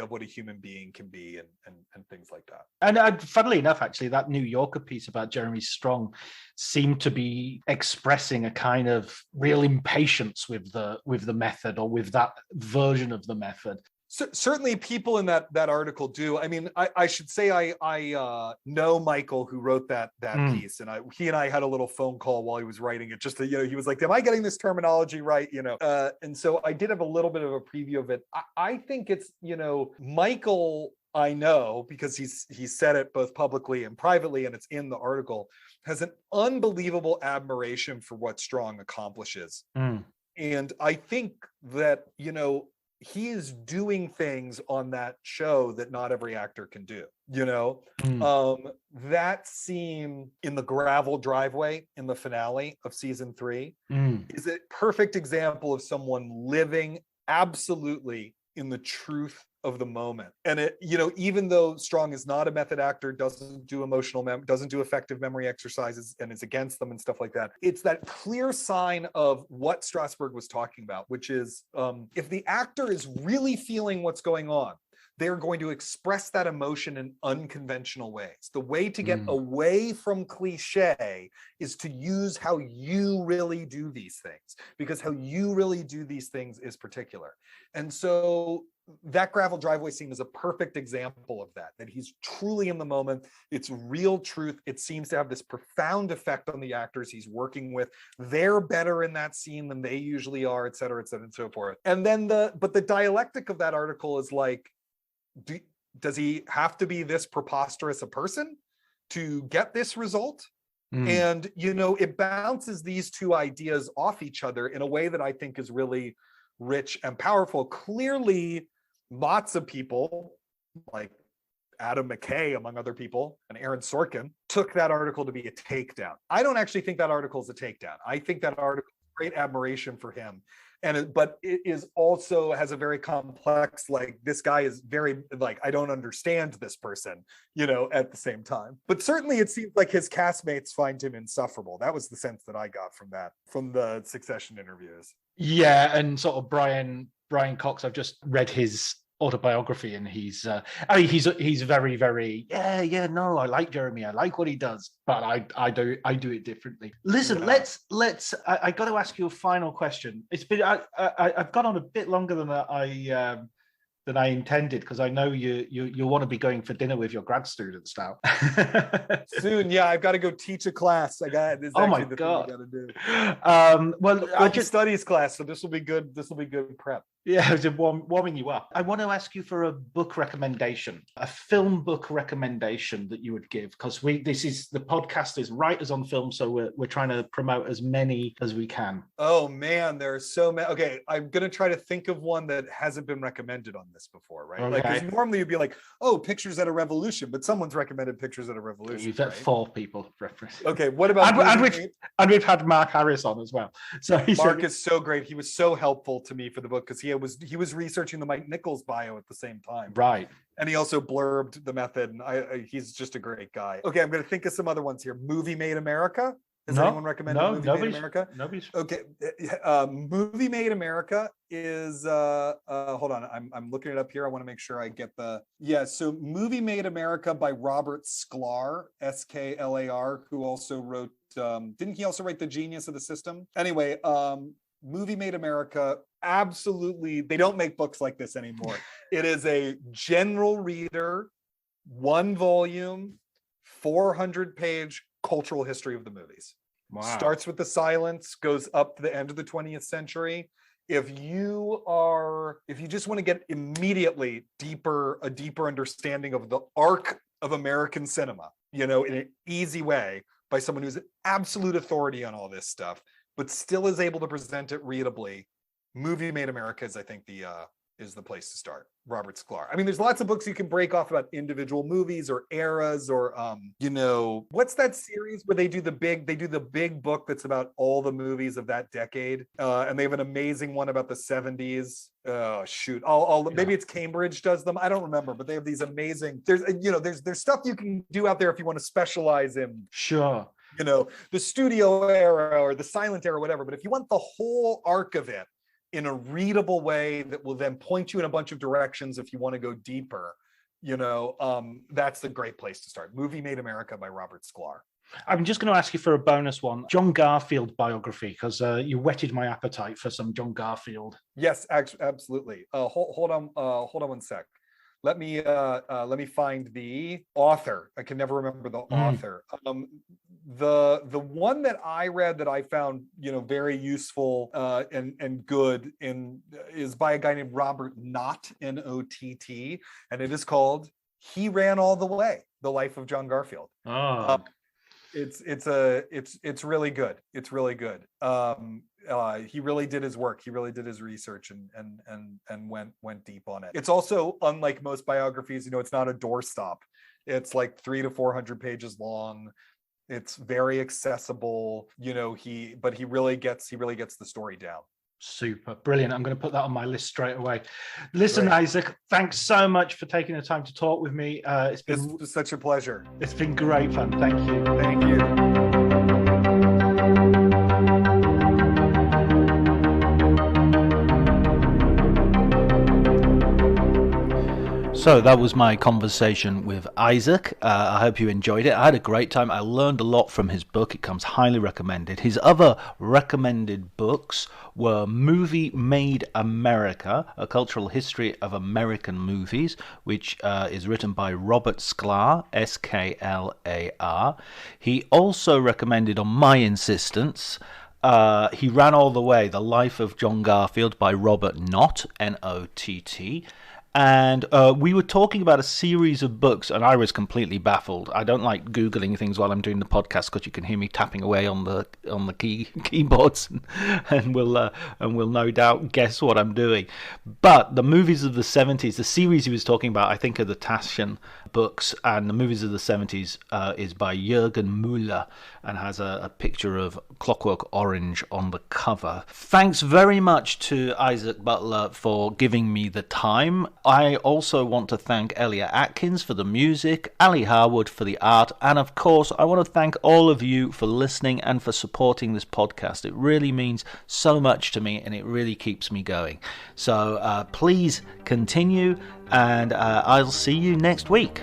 Speaker 2: of what a human being can be and things like that.
Speaker 3: And funnily enough, actually, that New Yorker piece about Jeremy Strong seemed to be expressing a kind of real impatience with the method, or with that version of the method.
Speaker 2: So, certainly people in that article do. I mean, I should say I know Michael, who wrote that piece, and he and I had a little phone call while he was writing it, just to, he was like, am I getting this terminology right? And so I did have a little bit of a preview of it. I think it's, Michael, I know, because he's said it both publicly and privately, and it's in the article, has an unbelievable admiration for what Strong accomplishes. And I think that, he is doing things on that show that not every actor can do. That scene in the gravel driveway in the finale of season 3 is a perfect example of someone living absolutely in the truth of the moment. And it, even though Strong is not a method actor, doesn't do doesn't do effective memory exercises, and is against them and stuff like that, it's that clear sign of what Strasberg was talking about, which is if the actor is really feeling what's going on, they're going to express that emotion in unconventional ways. The way to get away from cliche is to use how you really do these things, because how you really do these things is particular. And so that gravel driveway scene is a perfect example of that he's truly in the moment. It's real truth. It seems to have this profound effect on the actors he's working with. They're better in that scene than they usually are, et cetera, and so forth. And then the dialectic of that article is like, does he have to be this preposterous a person to get this result? And, it bounces these two ideas off each other in a way that I think is really rich and powerful. Clearly, lots of people, like Adam McKay, among other people, and Aaron Sorkin, took that article to be a takedown. I don't actually think that article is a takedown. I think that article is great admiration for him. But it is also has a very complex, like, this guy is very, like, I don't understand this person, at the same time. But certainly it seems like his castmates find him insufferable. That was the sense that I got from the Succession interviews.
Speaker 3: Yeah, and sort of Brian Cox, I've just read his autobiography, and he's very, very, no, I like Jeremy, I like what he does, but I do it differently. Listen, let's I got to ask you a final question. It's been I've gone on a bit longer than I intended, because I know you want to be going for dinner with your grad students now.
Speaker 2: Soon, yeah, I've got to go teach a class.
Speaker 3: Oh my God.
Speaker 2: Thing I got to do.
Speaker 3: Well,
Speaker 2: I just studies class, so this will be good. This will be good prep.
Speaker 3: Yeah, it's warming you up. I want to ask you for a book recommendation, a film book recommendation that you would give, because the podcast is Writers on Film, so we're trying to promote as many as we can.
Speaker 2: Oh man, there are so many. Okay, I'm gonna try to think of one that hasn't been recommended on this before, right?
Speaker 3: Okay.
Speaker 2: Like, normally you'd be like, oh, Pictures at a Revolution, but someone's recommended Pictures at a Revolution.
Speaker 3: We've had 4 people reference.
Speaker 2: Okay, what about
Speaker 3: and we've had Mark Harris on as well. So
Speaker 2: Mark is so great. He was so helpful to me for the book, because he was researching the Mike Nichols bio at the same time.
Speaker 3: Right.
Speaker 2: And he also blurbed the method, and he's just a great guy. Okay, I'm going to think of some other ones here. Movie Made America. Has anyone recommended Movie Made America?
Speaker 3: Nobody's.
Speaker 2: Okay, Movie Made America is hold on, I'm looking it up here. I want to make sure I get so Movie Made America by Robert Sklar, Sklar, who also wrote didn't he also write The Genius of the System? Anyway, Movie Made America, absolutely, they don't make books like this anymore. It is a general reader, 1 volume, 400-page cultural history of the movies.
Speaker 3: Wow.
Speaker 2: Starts with the silence, goes up to the end of the 20th century, if you just want to get immediately a deeper understanding of the arc of American cinema, in an easy way by someone who's an absolute authority on all this stuff, but still is able to present it readably, Movie Made America is, I think, is the place to start. Robert Sklar. I mean, there's lots of books you can break off about individual movies or eras or, what's that series where they do the big book that's about all the movies of that decade, and they have an amazing one about the 70s. Oh shoot! Maybe it's Cambridge does them. I don't remember, but they have these amazing. There's stuff you can do out there if you want to specialize in.
Speaker 3: Sure.
Speaker 2: The studio era or the silent era, whatever. But if you want the whole arc of it in a readable way that will then point you in a bunch of directions if you want to go deeper, that's the great place to start. Movie Made America by Robert Sklar.
Speaker 3: I'm just going to ask you for a bonus one. John Garfield biography, because you whetted my appetite for some John Garfield.
Speaker 2: Yes, absolutely. Hold on one sec. Let me find the author. I can never remember the author. The one that I read that I found very useful and good is by a guy named Robert Knott, N-O-T-T, and it is called "He Ran All the Way: The Life of John Garfield." It's really good. It's really good. He really did his work. He really did his research and went deep on it. It's also, unlike most biographies, it's not a doorstop. It's like 300 to 400 pages long. It's very accessible. He really gets the story down.
Speaker 3: Super brilliant. I'm going to put that on my list straight away. Listen,
Speaker 2: Great.
Speaker 3: Isaac, thanks so much for taking the time to talk with me. It's been
Speaker 2: such a pleasure.
Speaker 3: It's been great fun. Thank you.
Speaker 2: Thank you.
Speaker 1: So that was my conversation with Isaac. I hope you enjoyed it. I had a great time. I learned a lot from his book. It comes highly recommended. His other recommended books were Movie Made America, A Cultural History of American Movies, which is written by Robert Sklar, S-K-L-A-R. He also recommended, on my insistence, He Ran All the Way, The Life of John Garfield by Robert Knott, N-O-T-T. And we were talking about a series of books, and I was completely baffled. I don't like Googling things while I'm doing the podcast because you can hear me tapping away on the keyboards, and will no doubt guess what I'm doing. But the movies of the 70s, the series he was talking about, I think, are the Taschen books, and the movies of the 70s is by Jürgen Müller and has a picture of Clockwork Orange on the cover. Thanks very much to Isaac Butler for giving me the time. I also want to thank Elliot Atkins for the music, Ali Harwood for the art, and of course I want to thank all of you for listening and for supporting this podcast. It really means so much to me and it really keeps me going. So please continue, and I'll see you next week.